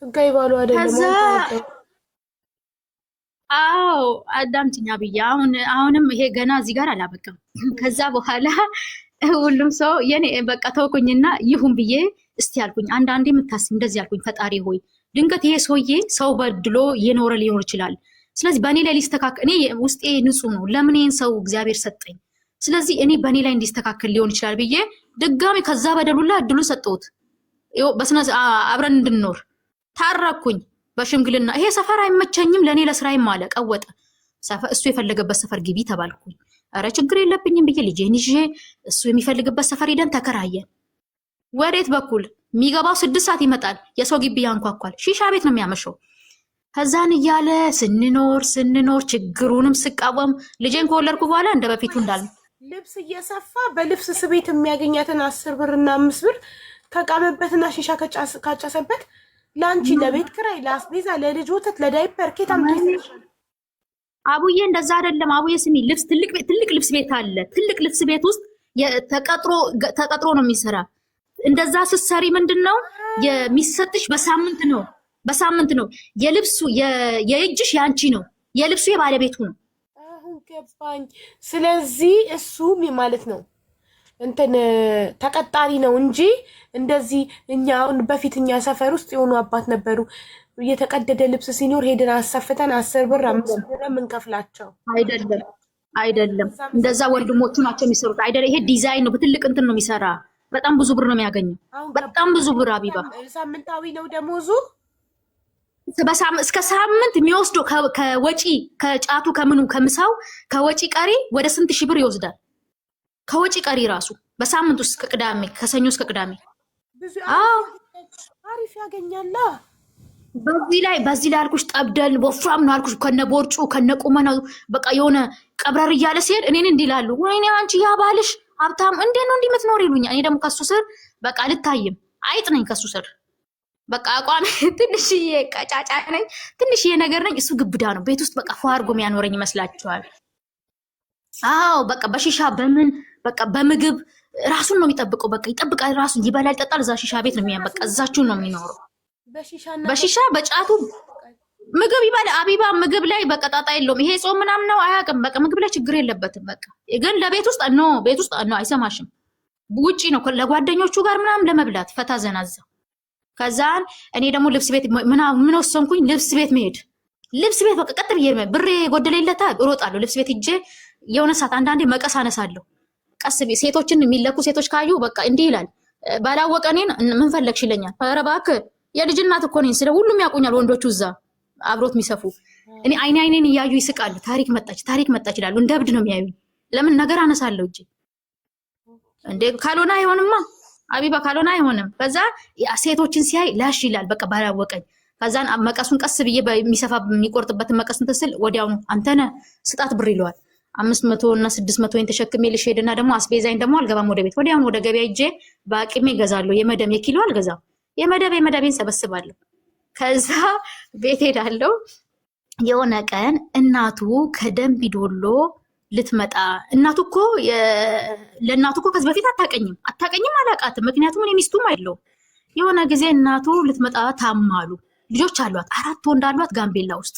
ህጋዊ ባሏ አይደለም። አዎ አዳምጪኝ ብዬ አሁንም ይሄ ገና እዚህ ጋር አላበቃም። ከዛ በኋላ ሁሉም ሰው የኔ በቃ ተወኩኝና ይሁን ብዬ እስቲ ያልኩኝ አንዳንዴ የምታስብ እንደዚህ ያልኩኝ ፈጣሪ ሆይ ድንገት ይሄ ሰውዬ ሰው በድሎ እየኖረ ሊኖር ይችላል። ስለዚህ በእኔ ላይ ሊስተካከል እኔ ውስጤ ንጹህ ነው። ለምን ይሄን ሰው እግዚአብሔር ሰጠኝ። ስለዚህ እኔ በእኔ ላይ እንዲስተካከል ሊሆን ይችላል ብዬ ድጋሚ ከዛ በደሉላ እድሉን ሰጠሁት። በስነ አብረን እንድንኖር ታረኩኝ በሽምግልና። ይሄ ሰፈር አይመቸኝም ለኔ ለስራዬም አለ ቀወጠ። እሱ የፈለገበት ሰፈር ግቢ ተባልኩኝ። አረ ችግር የለብኝም ብዬ ልጄን ይዤ እሱ የሚፈልግበት ሰፈር ሄደን ተከራየን። ወዴት በኩል የሚገባው 6 ሰዓት ይመጣል። የሰው ግቢ ያንኳኳል። ሺሻ ቤት ነው የሚያመሸው። ከዛን እያለ ስንኖር ችግሩንም ስቃወም ልጄን ከወለድኩ በኋላ እንደ በፊቱ እንዳል ልብስ እየሰፋ በልብስ ስቤት የሚያገኛትን 10 ብርና 5 ብር ከቃመበትና ሺሻ ካጨሰበት ለአንቺ ለቤት ክራይ፣ ለአስቤዛ፣ ለልጅ ወተት፣ ለዳይፐር ኬታም አቡዬ እንደዛ አይደለም። አቡዬ ስሚ ልብስ ትልቅ ልብስ ቤት አለ። ትልቅ ልብስ ቤት ውስጥ ተቀጥሮ ነው የሚሰራ። እንደዛ ስትሰሪ ምንድነው የሚሰጥሽ? በሳምንት ነው። የልብሱ የእጅሽ ያንቺ ነው፣ የልብሱ የባለቤቱ ነው። አሁን ገባኝ። ስለዚህ እሱ ማለት ነው እንትን ተቀጣሪ ነው እንጂ እንደዚህ እኛ አሁን በፊት እኛ ሰፈር ውስጥ የሆኑ አባት ነበሩ እየተቀደደ ልብስ ሲኖር ሄደን አሰፍተን 10 ብር 5 ብር የምንከፍላቸው አይደለም። እንደዛ ወንድሞቹ ናቸው የሚሰሩት አይደለ? ይሄ ዲዛይን ነው፣ በትልቅ እንትን ነው የሚሰራ። በጣም ብዙ ብር ነው የሚያገኘው፣ በጣም ብዙ ብር። አቢባ ሳምንታዊ ነው ደሞዙ። እስከ ሳምንት የሚወስደው ከወጪ ከጫቱ ከምኑ ከምሳው ከወጪ ቀሪ ወደ ስንት ሺህ ብር ይወስዳል። ከወጪ ቀሪ ራሱ በሳምንት ውስጥ ከቅዳሜ ከሰኞ እስከ ቅዳሜ አሪፍ ያገኛላ። በዚህ ላይ አልኩሽ ጠብደል ወፍራም ነው አልኩሽ፣ ከነቦርጩ ከነቁመናው በቃ የሆነ ቀብረር እያለ ሲሄድ እኔን እንዲህ ይላሉ፣ ወይኔ አንቺ ያ ባልሽ ሀብታም እንዴት ነው እንዲህ የምትኖር ይሉኛል። እኔ ደግሞ ከሱ ስር በቃ ልታይም አይጥ ነኝ ከሱ ስር በቃ አቋም ትንሽዬ ቀጫጫ ነኝ፣ ትንሽዬ ነገር ነኝ። እሱ ግብዳ ነው። ቤት ውስጥ በቃ ፏርጎ የሚያኖረኝ ይመስላችኋል? አዎ በቃ በሺሻ በምን በቃ በምግብ ራሱን ነው የሚጠብቀው። በቃ ይጠብቃል፣ ራሱን ይበላል፣ ይጠጣል። እዛ ሺሻ ቤት ነው በቃ እዛችሁ ነው የሚኖረው። በሺሻ በጫቱ ምግብ ይበላል። አቢባ ምግብ ላይ በቃ ጣጣ የለውም። ይሄ ጾም ምናምን ነው አያውቅም። በቃ ምግብ ላይ ችግር የለበትም። በቃ ግን ለቤት ውስጥ ቤት ውስጥ አይሰማሽም። ውጪ ነው ለጓደኞቹ ጋር ምናምን ለመብላት ፈታ ዘናዛ። ከዛን እኔ ደግሞ ልብስ ቤት ምን ወሰንኩኝ? ልብስ ቤት መሄድ። ልብስ ቤት በቃ ቀጥ ብዬ ብሬ ጎደለ ይለታል እሮጣለሁ። ልብስ ቤት ሂጄ የሆነ ሰዓት አንዳንዴ መቀስ አነሳለሁ። ቀስ ሴቶችን የሚለኩ ሴቶች ካዩ በቃ እንዲህ ይላል፣ ባላወቀ እኔን ምን ፈለግሽ ይለኛል። ኧረ እባክህ የልጅ እናት እኮ ነኝ ስለ ሁሉም ያውቁኛል ወንዶቹ እዛ አብሮት የሚሰፉ። እኔ አይኔን እያዩ ይስቃሉ። ታሪክ መጣች ይላሉ። እንደ እብድ ነው የሚያዩኝ። ለምን ነገር አነሳለሁ እጄ እንዴ? ካልሆነ አይሆንማ አቢባ፣ ካልሆነ አይሆንም። ከዛ ሴቶችን ሲያይ ላሽ ይላል በቃ ባላወቀኝ። ከዛን መቀሱን ቀስ ብዬ የሚቆርጥበትን መቀስ እንትን ስል ወዲያውኑ አንተነ ስጣት ብር ይለዋል። 500 እና 600 ተሸክሜ ልሄድና ደግሞ አስቤዛኝ ደግሞ አልገባም ወደ ቤት። ወዲያውኑ ወደ ገበያ ሂጄ በአቅሜ እገዛለሁ። የኪሎ አልገዛም፣ የመደቤን ሰበስባለሁ። ከዛ ቤት ሄዳለሁ። የሆነ ቀን እናቱ ከደንቢ ዶሎ ልትመጣ ለእናቱ እኮ ከዚህ በፊት አታቀኝም አላቃትም። ምክንያቱም እኔ ሚስቱም አይደለሁም። የሆነ ጊዜ እናቱ ልትመጣ ታማሉ። ልጆች አሏት፣ 4 ወንድ አሏት ጋምቤላ ውስጥ።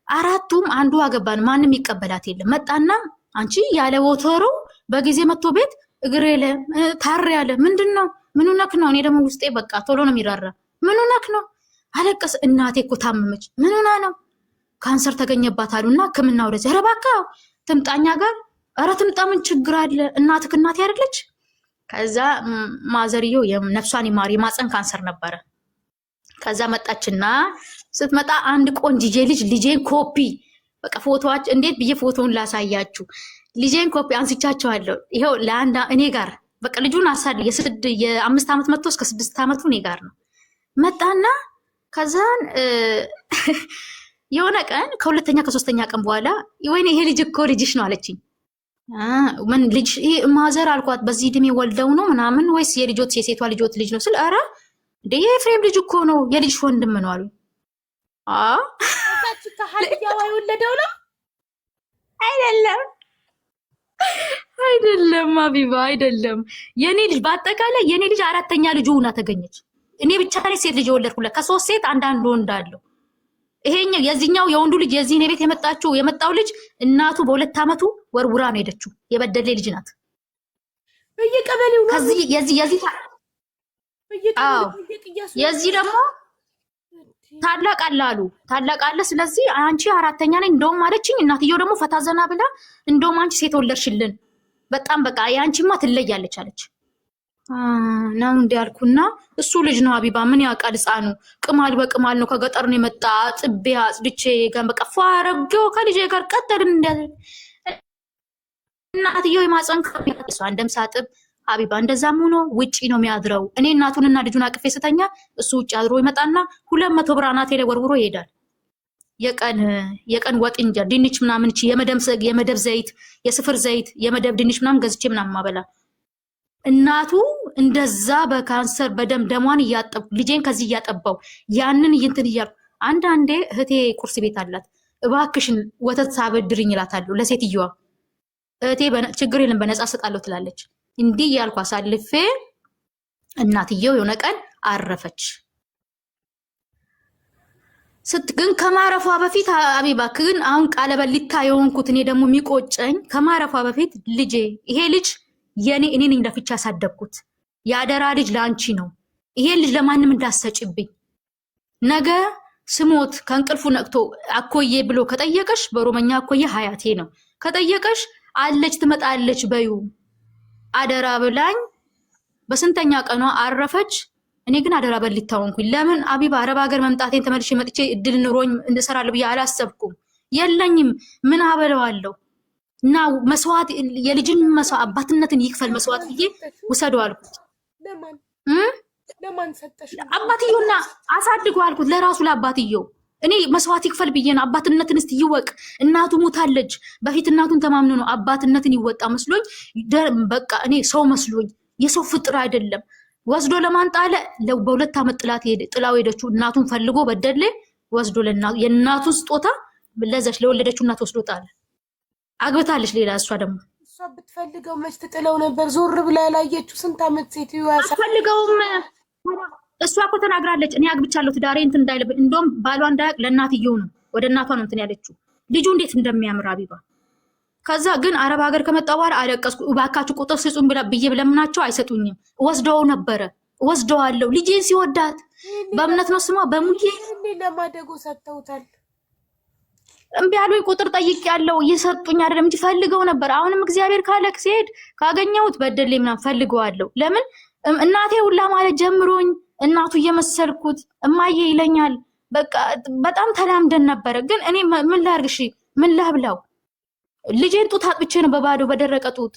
4ቱም አንዱ አገባን፣ ማንም ይቀበላት የለም። መጣና አንቺ ያለ ወተሮ በጊዜ መጥቶ ቤት እግሬ ታር ያለ ምንድነው? ምኑ ነክ ነው? እኔ ደግሞ ውስጤ በቃ ቶሎ ነው የሚራራ። ምኑ ነክ ነው? አለቀስ። እናቴ እኮ ታመመች። ምን ሆና ነው? ካንሰር ተገኘባት አሉና ሕክምና ወደዚህ። ኧረ እባክህ ትምጣኛ ጋር። ኧረ ትምጣ፣ ምን ችግር አለ? እናትህ እናቴ አይደለች? ከዛ ማዘርየው ነፍሷን ይማር የማፀን ካንሰር ነበረ። ከዛ መጣችና ስትመጣ አንድ ቆንጅዬ ልጄን ኮፒ በቃ ፎቶዋች እንዴት ብዬ ፎቶውን ላሳያችሁ። ልጄን ኮፒ አንስቻቸዋለሁ። ይሄው ለአንድ እኔ ጋር በቃ ልጁን አሳድ የ5 ዓመት መጥቶ እስከ 6 ዓመቱ እኔ ጋር ነው። መጣና ከዛን የሆነ ቀን ከሁለተኛ ከሶስተኛ ቀን በኋላ ወይኔ ይሄ ልጅ እኮ ልጅሽ ነው አለችኝ። ምን ልጅ ይሄ ማዘር አልኳት። በዚህ እድሜ ወልደው ነው ምናምን ወይስ የሴቷ ልጆት ልጅ ነው ስል ኧረ እንደ የኤፍሬም ልጅ እኮ ነው የልጅ ወንድም ነው አሉ። እዛች ከሀዲያዋ የወለደው ነው አይደለም አቢባ አይደለም። የኔ ልጅ በአጠቃላይ የኔ ልጅ 4ኛ ልጁ ሆና ተገኘች። እኔ ብቻ ነኝ ሴት ልጅ የወለድኩለት። ከ3 ሴት አንዳንድ ወንድ አለው። ይሄኛው የዚህኛው የወንዱ ልጅ የዚህ ነው ቤት የመጣው ልጅ እናቱ በ2 ዓመቱ ወርውራ ነው ሄደችው። የበደሌ ልጅ ናት። በየቀበሌው ነው ከዚህ የዚህ ደግሞ ታላቅ አለ። ስለዚህ አንቺ 4ኛ ነኝ እንደውም አለችኝ። እናትየው ደግሞ ፈታዘና ብላ እንደውም አንቺ ሴት ወለድሽልን በጣም በቃ ያንቺማ ትለያለች አለች። ነው እንዴ ያልኩና እሱ ልጅ ነው አቢባ ምን ያውቃል ሕፃኑ ቅማል በቅማል ነው ከገጠር ነው የመጣ ጽቤ አጽድቼ ጋር በቃ ፏረገው ከልጄ ጋር ቀጠልን። እንደ እናትየው የማጸን ከእሷ እንደም ሳጥብ አቢባ እንደዛም ሆኖ ውጪ ነው የሚያድረው። እኔ እናቱንና ልጁን አቅፌ ስተኛ እሱ ውጪ አድሮ ይመጣና 200 ብር አናቴ ላይ ወርውሮ ይሄዳል። የቀን ወጥ እንጀራ ድንች ምናምን እቺ የመደብ ዘይት የስፍር ዘይት የመደብ ድንች ምናምን ገዝቼ ምናምን ማበላ። እናቱ እንደዛ በካንሰር ደሟን እያጠብኩ ልጄን ከዚህ እያጠባው ያንን እንትን እያልኩ አንዳንዴ እህቴ ቁርስ ቤት አላት እባክሽን ወተት ሳበድርኝ እላታለሁ ለሴትዮዋ። እህቴ ችግር የለም በነፃ ሰጣለሁ ትላለች። እንዲህ ያልኩ አሳልፌ እናትየው የሆነ ቀን አረፈች። ግን ከማረፏ በፊት አቢባ ግን አሁን ቃለበሊታ የሆንኩት እኔ ደግሞ የሚቆጨኝ ከማረፏ በፊት ልጄ ይሄ ልጅ እኔ ነኝ ለፍቻ ያሳደግኩት የአደራ ልጅ ለአንቺ ነው። ይሄ ልጅ ለማንም እንዳሰጭብኝ ነገ ስሞት ከእንቅልፉ ነቅቶ አኮዬ ብሎ ከጠየቀሽ በኦሮመኛ አኮዬ ሀያቴ ነው ከጠየቀሽ አለች ትመጣለች በዩ አደራ ብላኝ በስንተኛ ቀኗ አረፈች። እኔ ግን አደራ በሊታ ሆንኩኝ። ለምን አቢባ አረብ ሀገር መምጣቴን ተመልሼ መጥቼ እድል ኑሮኝ እንሰራለሁ ብዬ አላሰብኩም። የለኝም ምን አበለዋለሁ እና መስዋዕት የልጅን መስዋዕት አባትነትን ይክፈል መስዋዕት ብዬ ውሰደው አልኩት። ለማን ሰጠሽ? አባትየውና አሳድገው አልኩት። ለራሱ ለአባትየው እኔ መስዋዕት ይክፈል ብዬ ነው። አባትነትን እስቲ ይወቅ። እናቱ ሞታለች። በፊት እናቱን ተማምኖ ነው አባትነትን ይወጣ መስሎኝ በቃ እኔ ሰው መስሎኝ የሰው ፍጥር አይደለም። ወስዶ ለማንጣለ በ2 ዓመት ጥላው ሄደችው። እናቱን ፈልጎ በደለ ወስዶ የእናቱን ስጦታ ለዛች ለወለደችው እናት ወስዶታል። አግብታለች ሌላ። እሷ ደግሞ እሷ ብትፈልገው መች ትጥለው ነበር? ዞር ብላ ያላየችው ስንት ዓመት ሴትዮ አትፈልገውም። እሷ እኮ ተናግራለች። እኔ አግብቻለሁ ትዳሬ እንትን እንዳይልብኝ እንደውም ባሏ እንዳያቅ ለእናትየው ነው ወደ እናቷ ነው እንትን ያለችው። ልጁ እንዴት እንደሚያምር አቢባ። ከዛ ግን አረብ ሀገር ከመጣ በኋላ አለቀስኩ። እባካችሁ ቁጥር ስጡኝ ብዬ ብለምናቸው አይሰጡኝም። ወስደው ነበረ ወስደዋለሁ። ልጄን ሲወዳት በእምነት ነው ስሟ በሙዬ ለማደጎ ሰጥተውታል። እምቢ አሉኝ። ቁጥር ጠይቄያለሁ እየሰጡኝ አይደለም እንጂ ፈልገው ነበር። አሁንም እግዚአብሔር ካለ ሲሄድ ካገኘሁት በደሌ ምናምን ፈልገዋለሁ። ለምን እናቴ ሁላ ማለት ጀምሮኝ እናቱ እየመሰልኩት እማዬ ይለኛል። በቃ በጣም ተላምደን ነበረ። ግን እኔ ምን ላርግ? እሺ ምን ላብላው? ልጄን ጡት አጥብቼ ነው በባዶ በደረቀ ጡት።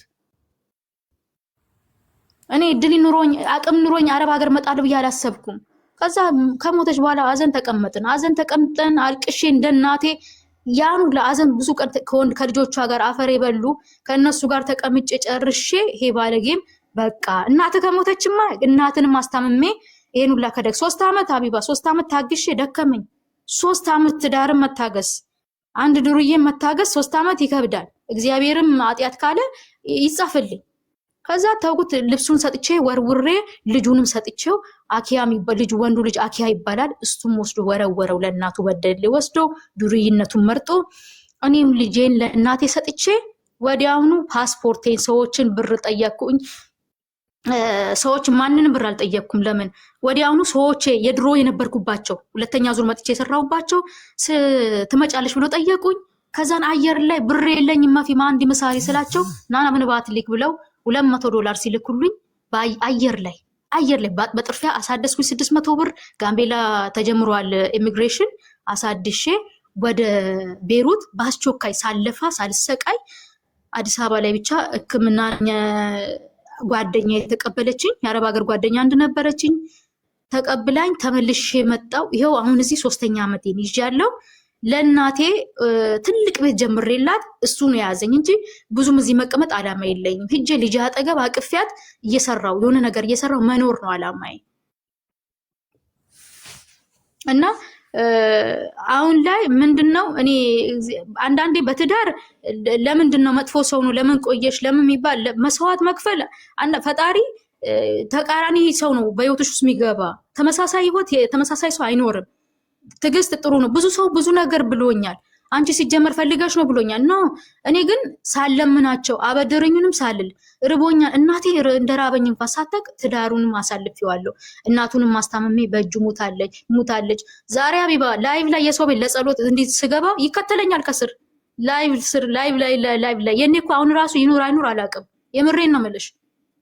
እኔ ድል ኑሮኝ አቅም ኑሮኝ አረብ ሀገር መጣለሁ ብዬ አላሰብኩም። ከዛ ከሞተች በኋላ አዘን ተቀምጠን አልቅሼ እንደ እናቴ ያኑ ለአዘን ብዙ ቀን ከልጆቿ ጋር አፈር የበሉ ከእነሱ ጋር ተቀምጬ ጨርሼ ይሄ ባለጌም በቃ እናት ከሞተችማ እናትንም አስታምሜ ይሄን ሁላ ከደግ 3 ዓመት አቢባ 3 ዓመት ታግሼ ደከመኝ። 3 ዓመት ትዳርም መታገስ አንድ ድሩዬም መታገስ 3 ዓመት ይከብዳል። እግዚአብሔርም አጥያት ካለ ይጻፍልኝ። ከዛ ተውኩት። ልብሱን ሰጥቼ ወርውሬ ልጁንም ሰጥቼው አኪያ የሚባል ልጅ ወንዱ ልጅ አኪያ ይባላል። እሱም ወስዶ ወረወረው ለእናቱ በደሌ ወስዶ ዱርይነቱን መርጦ እኔም ልጄን ለእናቴ ሰጥቼ ወዲያውኑ ፓስፖርቴን ሰዎችን ብር ጠየቅኩኝ። ሰዎች ማንንም ብር አልጠየቅኩም። ለምን ወዲያውኑ ሰዎች የድሮ የነበርኩባቸው 2ኛ ዙር መጥቼ የሰራሁባቸው ትመጫለሽ ብሎ ጠየቁኝ። ከዛን አየር ላይ ብር የለኝም ማፊ ማንዲ ምሳሌ ስላቸው ናና ምን ባትልክ ብለው $200 ሲልኩልኝ በአየር ላይ በጥርፊያ አሳደስኩኝ። 600 ብር ጋምቤላ ተጀምሯል ኢሚግሬሽን አሳድሼ ወደ ቤሩት በአስቸኳይ ሳለፋ ሳልሰቃይ አዲስ አበባ ላይ ብቻ ሕክምና ጓደኛ የተቀበለችኝ የአረብ ሀገር ጓደኛ እንደነበረችኝ ተቀብላኝ ተመልሼ መጣው። ይሄው አሁን እዚህ 3ኛ ዓመቴን ይዣለሁ። ለእናቴ ትልቅ ቤት ጀምሬላት እሱ ነው የያዘኝ እንጂ ብዙም እዚህ መቀመጥ አላማ የለኝም። ሂጄ ልጅ አጠገብ አቅፊያት እየሰራው የሆነ ነገር እየሰራው መኖር ነው አላማዬ። እና አሁን ላይ ምንድነው እኔ አንዳንዴ በትዳር ለምንድነው መጥፎ ሰው ነው ለምን ቆየሽ ለምን የሚባል መስዋዕት መክፈል ፈጣሪ ተቃራኒ ሰው ነው በህይወትሽ ውስጥ የሚገባ። ተመሳሳይ ህይወት ተመሳሳይ ሰው አይኖርም። ትግስት ጥሩ ነው። ብዙ ሰው ብዙ ነገር ብሎኛል። አንቺ ሲጀመር ፈልገሽ ነው ብሎኛል። ኖ እኔ ግን ሳለምናቸው አበደረኙንም ሳልል ርቦኛል እናቴ እንደራበኝ እንኳን ሳታውቅ ትዳሩንም አሳልፌዋለሁ። እናቱንም ማስታመሜ በእጁ ሙታለች። ዛሬ አቢባ ላይቭ ላይ የሰው ቤት ለጸሎት እንዴት ስገባ ይከተለኛል ከስር ላይቭ ላይ የኔ እኮ አሁን ራሱ ይኖር አይኖር አላውቅም። የምሬን ነው የምልሽ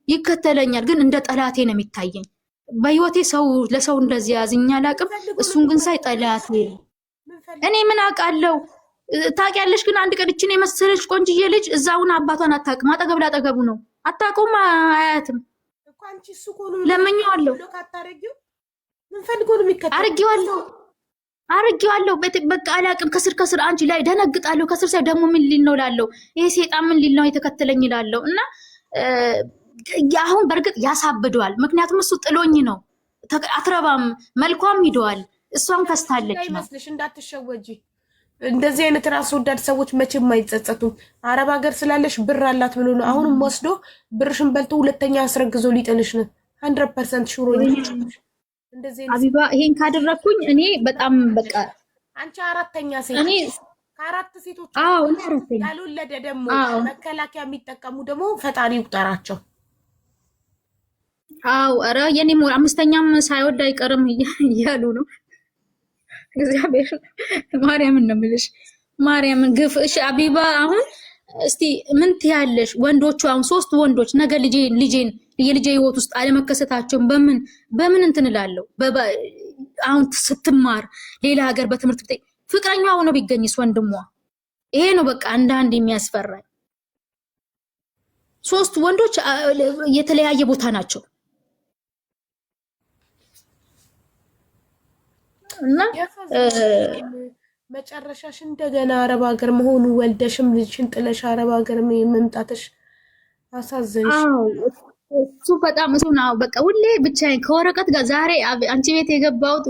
ይከተለኛል። ግን እንደ ጠላቴ ነው የሚታየኝ። በህይወቴ ሰው ለሰው እንደዚህ ያዝኛ አላውቅም። እሱን ግን ሳይ ጠላቴ እኔ ምን አውቃለሁ። ታውቂያለሽ ግን አንድ ቀን እችን የመሰለች ቆንጅዬ ልጅ እዛውን አባቷን አታውቅም። አጠገብ ላጠገቡ ነው አታውቀውም፣ አያትም። ለምኜዋለሁ አርጌዋለሁ በቃ አላውቅም። ከስር አንቺ ላይ ደነግጣለሁ። ከስር ሳይ ደግሞ ምን ሊል ነው እላለሁ። ይሄ ሴጣን ምን ሊል ነው የተከተለኝ እላለሁ። እና አሁን በእርግጥ ያሳብደዋል። ምክንያቱም እሱ ጥሎኝ ነው። አትረባም፣ መልኳም ሂደዋል፣ እሷም ከስታለች ነው። እንዳትሸወጂ። እንደዚህ አይነት ራስ ወዳድ ሰዎች መቼም አይጸጸቱም። አረብ ሀገር ስላለሽ ብር አላት ብሎ ነው አሁንም ወስዶ ብርሽን በልቶ 2ኛ አስረግዞ ሊጥልሽ ነው። 100% ሹሮ እንደዚህ አቢባ ይሄን ካደረኩኝ እኔ በጣም በቃ አንቺ 4ኛ ሴት እኔ ከ4 ሴቶች ያልወለደ ደግሞ መከላከያ የሚጠቀሙ ደግሞ ፈጣሪ ይቁጠራቸው። ኧረ የኔ 5ኛም ሳይወድ አይቀርም እያሉ ነው። እግዚአብሔር ማርያምን ነው የምልሽ። ማርያምን ግፍ። እሺ አቢባ አሁን እስቲ ምን ትያለሽ? ወንዶቹ አሁን 3 ወንዶች ነገ የልጄ ህይወት ውስጥ አለመከሰታቸውን በምን እንትን እላለሁ? አሁን ስትማር ሌላ ሀገር በትምህርት ቤት ፍቅረኛ ሆኖ ቢገኝስ ወንድሟ? ይሄ ነው በቃ አንዳንድ የሚያስፈራኝ። 3 ወንዶች የተለያየ ቦታ ናቸው እና መጨረሻሽ እንደገና አረብ ሀገር መሆኑ ወልደሽም ልጅሽን ጥለሽ አረብ ሀገር መምጣትሽ አሳዘንሽ። እሱ በጣም እሱ ነው በቃ ሁሌ ብቻዬን ከወረቀት ጋር ዛሬ አንቺ ቤት የገባሁት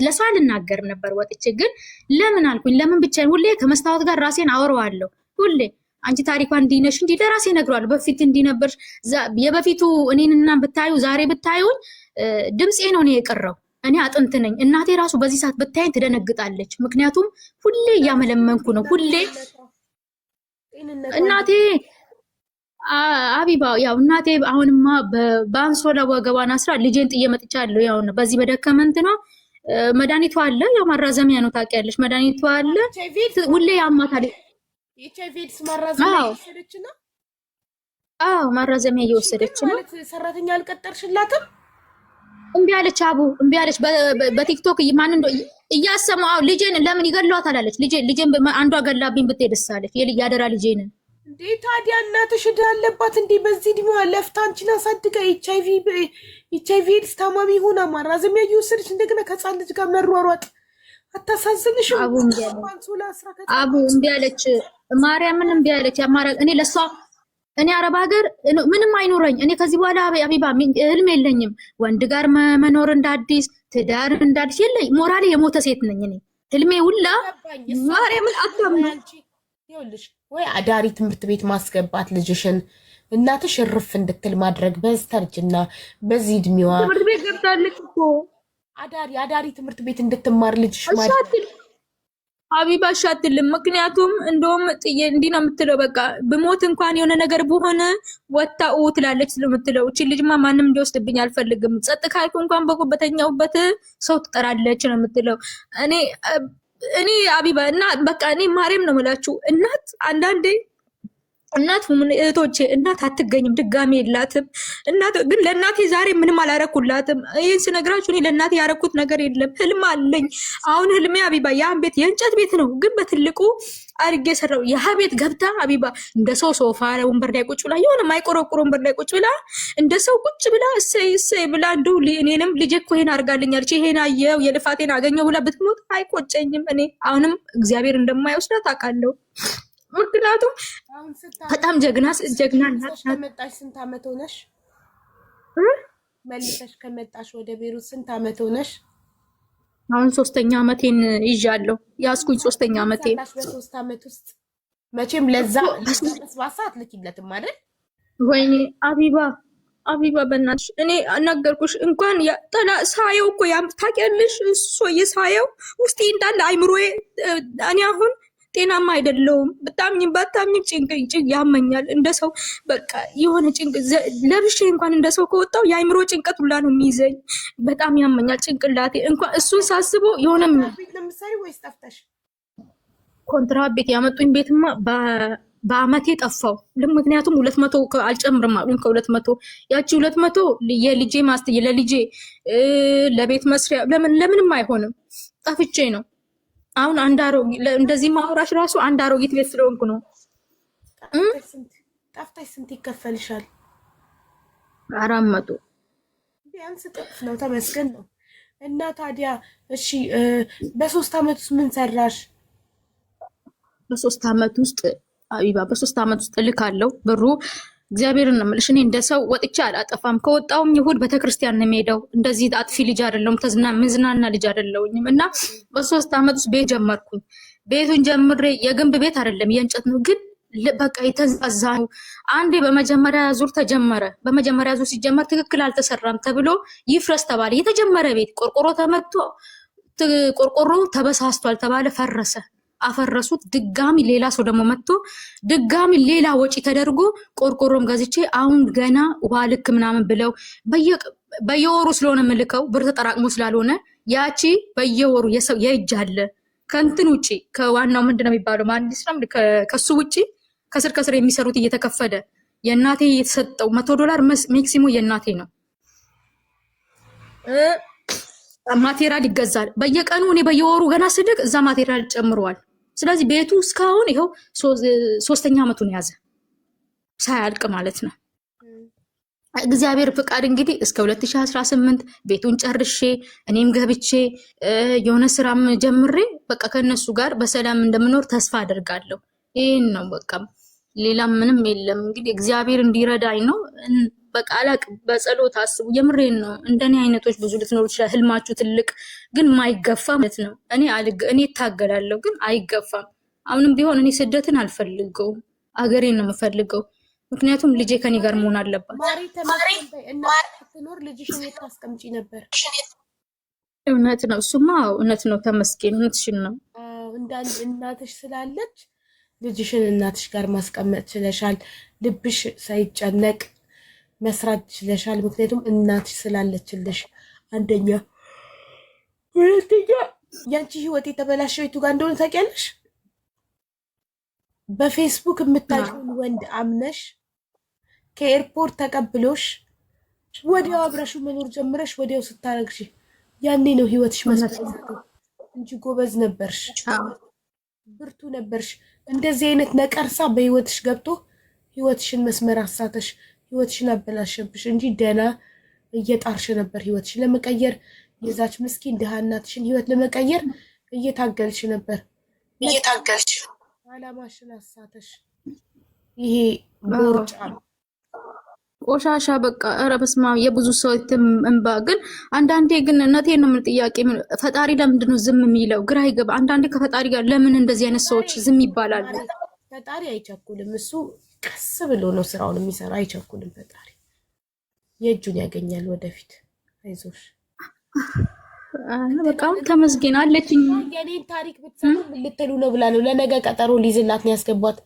ለሰው አልናገርም ነበር ወጥቼ፣ ግን ለምን አልኩኝ ለምን ብቻዬን ሁሌ ከመስታወት ጋር ራሴን አወራዋለሁ። ሁሌ አንቺ ታሪኳ እንዲህ ነሽ እንዲህ ለራሴ እነግረዋለሁ። በፊት እንዲህ ነበርሽ። የበፊቱ እኔንና ብታዩ ዛሬ ብታዩኝ ድምፄ ነው እኔ የቀረው። እኔ አጥንት ነኝ። እናቴ ራሱ በዚህ ሰዓት ብታይኝ ትደነግጣለች። ምክንያቱም ሁሌ እያመለመንኩ ነው። ሁሌ እናቴ አቢባ ያው እናቴ አሁንማ በአንሶላ ወገቧን አስራ ልጄን ጥዬ መጥቻለሁ። ያው በዚህ በደከመንት ነው መድኃኒቷ አለ። ያው ማራዘሚያ ነው ታውቂያለሽ። መድኃኒቷ አለ። ሁሌ ያማታል። ኤችአይቪ/ኤድስ ማራዘሚያ እየወሰደች ነው። አዎ ማራዘሚያ እየወሰደች ነው። ሰራተኛ አልቀጠርሽላትም? እምቢ አለች። አቡ እምቢ አለች። በቲክቶክ ማን እንደው እያሰማው ልጄን ለምን ይገድሏታል አለች። ልጄን አንዷ ገላብኝ ብትሄድስ አለች። ያደራ ልጄን እንዴ ታዲያ እናትሽ ዕዳ አለባት እንዴ? በዚህ እድሜዋ ለፍታ አንቺን አሳድጋ ኤችአይቪ/ኤድስ ታማሚ ሆና ማራዘሚያ እየወሰደች እንደገና ከህፃን ልጅ ጋር መሯሯጥ አታሳዝንሽም? አቡ እምቢ አለች። ማርያምን እምቢ አለች። እኔ ለሷ እኔ አረብ ሀገር ምንም አይኖረኝ። እኔ ከዚህ በኋላ አቢባ ህልም የለኝም። ወንድ ጋር መኖር እንዳዲስ ትዳር እንዳዲስ የለኝ። ሞራሌ የሞተ ሴት ነኝ እኔ። ህልሜ ሁላ ማርያምን አታምኑ። ይኸውልሽ ወይ አዳሪ ትምህርት ቤት ማስገባት ልጅሽን እናትሽ እርፍ እንድትል ማድረግ በስተርጅና በዚህ እድሜዋ ትምህርት ቤት ገብታለች እኮ አዳሪ ትምህርት ቤት እንድትማር ልጅሽ ማለት አቢባ ሻትልም። ምክንያቱም እንደውም እንዲህ ነው የምትለው፣ በቃ ብሞት እንኳን የሆነ ነገር በሆነ ወጣው ትላለች ስለምትለው፣ እቺ ልጅማ ማንም እንዲወስድብኝ አልፈልግም፣ ጸጥ ካልኩ እንኳን በተኛውበት ሰው ትጠራለች ነው የምትለው። እኔ አቢባ እና በቃ እኔ ማርያም ነው የምላችሁ እናት አንዳንዴ እናት እህቶቼ እናት አትገኝም፣ ድጋሜ የላትም። እናት ግን ለእናቴ ዛሬ ምንም አላረኩላትም። ይህን ስነግራችሁ እኔ ለእናቴ ያረኩት ነገር የለም። ህልም አለኝ። አሁን ህልሜ አቢባ ያን ቤት የእንጨት ቤት ነው፣ ግን በትልቁ አድርጌ ሰራው። ያ ቤት ገብታ አቢባ እንደ ሰው ሶፋ ወንበር ላይ ቁጭ ብላ የሆነ ማይቆረቁር ወንበር ላይ ቁጭ ብላ እንደ ሰው ቁጭ ብላ እሰይ እሰይ ብላ እንደው እኔንም ልጄ እኮ ይሄን አድርጋልኛለች ይሄን አየው የልፋቴን አገኘው ብላ ብትሞት አይቆጨኝም። እኔ አሁንም እግዚአብሔር እንደማይወስዳት አውቃለሁ። ምክንያቱም በጣም ጀግና ከመጣሽ ስንት ዓመት ሆነሽ? መልሰሽ ከመጣሽ ወደ ቤሩት ስንት ዓመት ሆነሽ? አሁን 3ኛ ዓመቴን ይዣለሁ። ያስኩኝ 3ኛ ዓመቴ። በ3 ዓመት ውስጥ መቼም ለዛ ለስባሳ አትልኪለትም አይደል? ወይኔ አቢባ በእናትሽ እኔ ነገርኩሽ። እንኳን ሳየው እኮ ታውቂያለሽ፣ እሱ የሳየው ውስጤ እንዳለ አይምሮዬ እኔ አሁን ጤናማ አይደለውም። በጣም ጭንቅ ያመኛል። እንደ ሰው በቃ የሆነ ጭንቅ ለብሼ እንኳን እንደ ሰው ከወጣው የአይምሮ ጭንቀት ሁላ ነው የሚይዘኝ። በጣም ያመኛል ጭንቅላቴ። እንኳን እሱን ሳስበው የሆነ ኮንትራት ቤት ያመጡኝ ቤትማ በአመቴ ጠፋው። ምክንያቱም 200 አልጨምርም አሉኝ። ከ200 ያቺ 200 የልጄ ለልጄ ለቤት መስሪያ ለምንም አይሆንም። ጠፍቼ ነው አሁን እንደዚህ ማውራሽ ራሱ አንድ አሮጊት ቤት ስለሆንኩ ነው። ጠፍታሽ ስንት ይከፈልሻል? 400 ቢያንስ ጥፍ ነው። ተመስገን ነው። እና ታዲያ እሺ በ3 ዓመት ውስጥ ምን ሰራሽ? በ3 ዓመት ውስጥ አቢባ በ3 ዓመት ውስጥ እልካለሁ ብሩ እግዚአብሔርን ነው የምልሽ። እኔ እንደ ሰው ወጥቼ አላጠፋም። ከወጣውም ይሁድ ቤተክርስቲያን ነው የምሄደው። እንደዚህ አጥፊ ልጅ አይደለሁም። ምዝናና ልጅ አይደለሁኝም። እና በ3 ዓመት ውስጥ ቤት ጀመርኩኝ። ቤቱን ጀምሬ የግንብ ቤት አይደለም የእንጨት ነው፣ ግን በቃ የተዛዛ ነው። አንዴ በመጀመሪያ ዙር ተጀመረ። በመጀመሪያ ዙር ሲጀመር ትክክል አልተሰራም ተብሎ ይፍረስ ተባለ። የተጀመረ ቤት ቆርቆሮ ተመቶ ቆርቆሮ ተበሳስቷል ተባለ፣ ፈረሰ። አፈረሱት። ድጋሚ ሌላ ሰው ደግሞ መጥቶ ድጋሚ ሌላ ወጪ ተደርጎ ቆርቆሮም ገዝቼ አሁን ገና ውሃ ልክ ምናምን ብለው በየወሩ ስለሆነ ምልከው ብር ተጠራቅሞ ስላልሆነ ያቺ በየወሩ የሰው የእጅ አለ ከእንትን ውጪ ከዋናው ምንድነው የሚባለው ማንዲስ ነው ከሱ ውጪ ከስር ከስር የሚሰሩት እየተከፈደ የእናቴ የተሰጠው $100 ሜክሲሞ የእናቴ ነው። ማቴሪያል ይገዛል በየቀኑ እኔ በየወሩ ገና ስልክ እዛ ማቴሪያል ጨምሯል። ስለዚህ ቤቱ እስካሁን ይኸው 3ኛ ዓመቱን ያዘ ሳያልቅ ማለት ነው። እግዚአብሔር ፍቃድ እንግዲህ እስከ 2018 ቤቱን ጨርሼ እኔም ገብቼ የሆነ ስራም ጀምሬ በቃ ከነሱ ጋር በሰላም እንደምኖር ተስፋ አደርጋለሁ። ይሄን ነው በቃ ሌላ ምንም የለም። እንግዲህ እግዚአብሔር እንዲረዳኝ ነው። በቃ አላቅም። በጸሎት አስቡ። የምሬን ነው። እንደኔ አይነቶች ብዙ ልትኖሩ ይችላል። ህልማችሁ ትልቅ ግን ማይገፋ ማለት ነው። እኔ እታገላለሁ ግን አይገፋም። አሁንም ቢሆን እኔ ስደትን አልፈልገውም። አገሬን ነው የምፈልገው። ምክንያቱም ልጄ ከኔ ጋር መሆን አለባት። ትኖር ልጅሽን የት ታስቀምጪ ነበር? እውነት ነው። እሱማ እውነት ነው። ተመስገን። እውነትሽን ነው። እንዳንድ እናትሽ ስላለች ልጅሽን እናትሽ ጋር ማስቀመጥ ችለሻል። ልብሽ ሳይጨነቅ መስራት ችለሻል። ምክንያቱም እናትሽ ስላለችልሽ አንደኛ። ሁለተኛ ያንቺ ህይወት የተበላሸው የቱ ጋር እንደሆነ ታውቂያለሽ? በፌስቡክ የምታውቂውን ወንድ አምነሽ ከኤርፖርት ተቀብሎሽ ወዲያው አብረሽው መኖር ጀምረሽ ወዲያው ስታረግሽ ያኔ ነው ህይወትሽ መስጠት እንጂ ጎበዝ ነበርሽ፣ ብርቱ ነበርሽ። እንደዚህ አይነት ነቀርሳ በህይወትሽ ገብቶ ህይወትሽን መስመር አሳተሽ፣ ህይወትሽን አበላሸብሽ እንጂ ደህና እየጣርሽ ነበር ህይወትሽን ለመቀየር። የዛች ምስኪን ድሃ እናትሽን ህይወት ለመቀየር እየታገልሽ ነበር። አላማሽን አሳተሽ። ይሄ ቦርጫ ቆሻሻ በቃ ኧረ በስመ አብ የብዙ ሰው እንባ። ግን አንዳንዴ ግን እውነቴን ነው። ምን ጥያቄ ፈጣሪ ለምንድን ነው ዝም የሚለው? ግራ ይገባ። አንዳንዴ ከፈጣሪ ጋር ለምን እንደዚህ አይነት ሰዎች ዝም ይባላሉ? ፈጣሪ አይቸኩልም። እሱ ቀስ ብሎ ነው ስራውን የሚሰራ። አይቸኩልም ፈጣሪ። የእጁን ያገኛል ወደፊት። አይዞሽ በቃ ተመስገን አለችኝ። የኔን ታሪክ ብትሰሙ ልትሉ ነው ብላ ነው ለነገ ቀጠሮ ሊዝላት ነው ያስገቧት።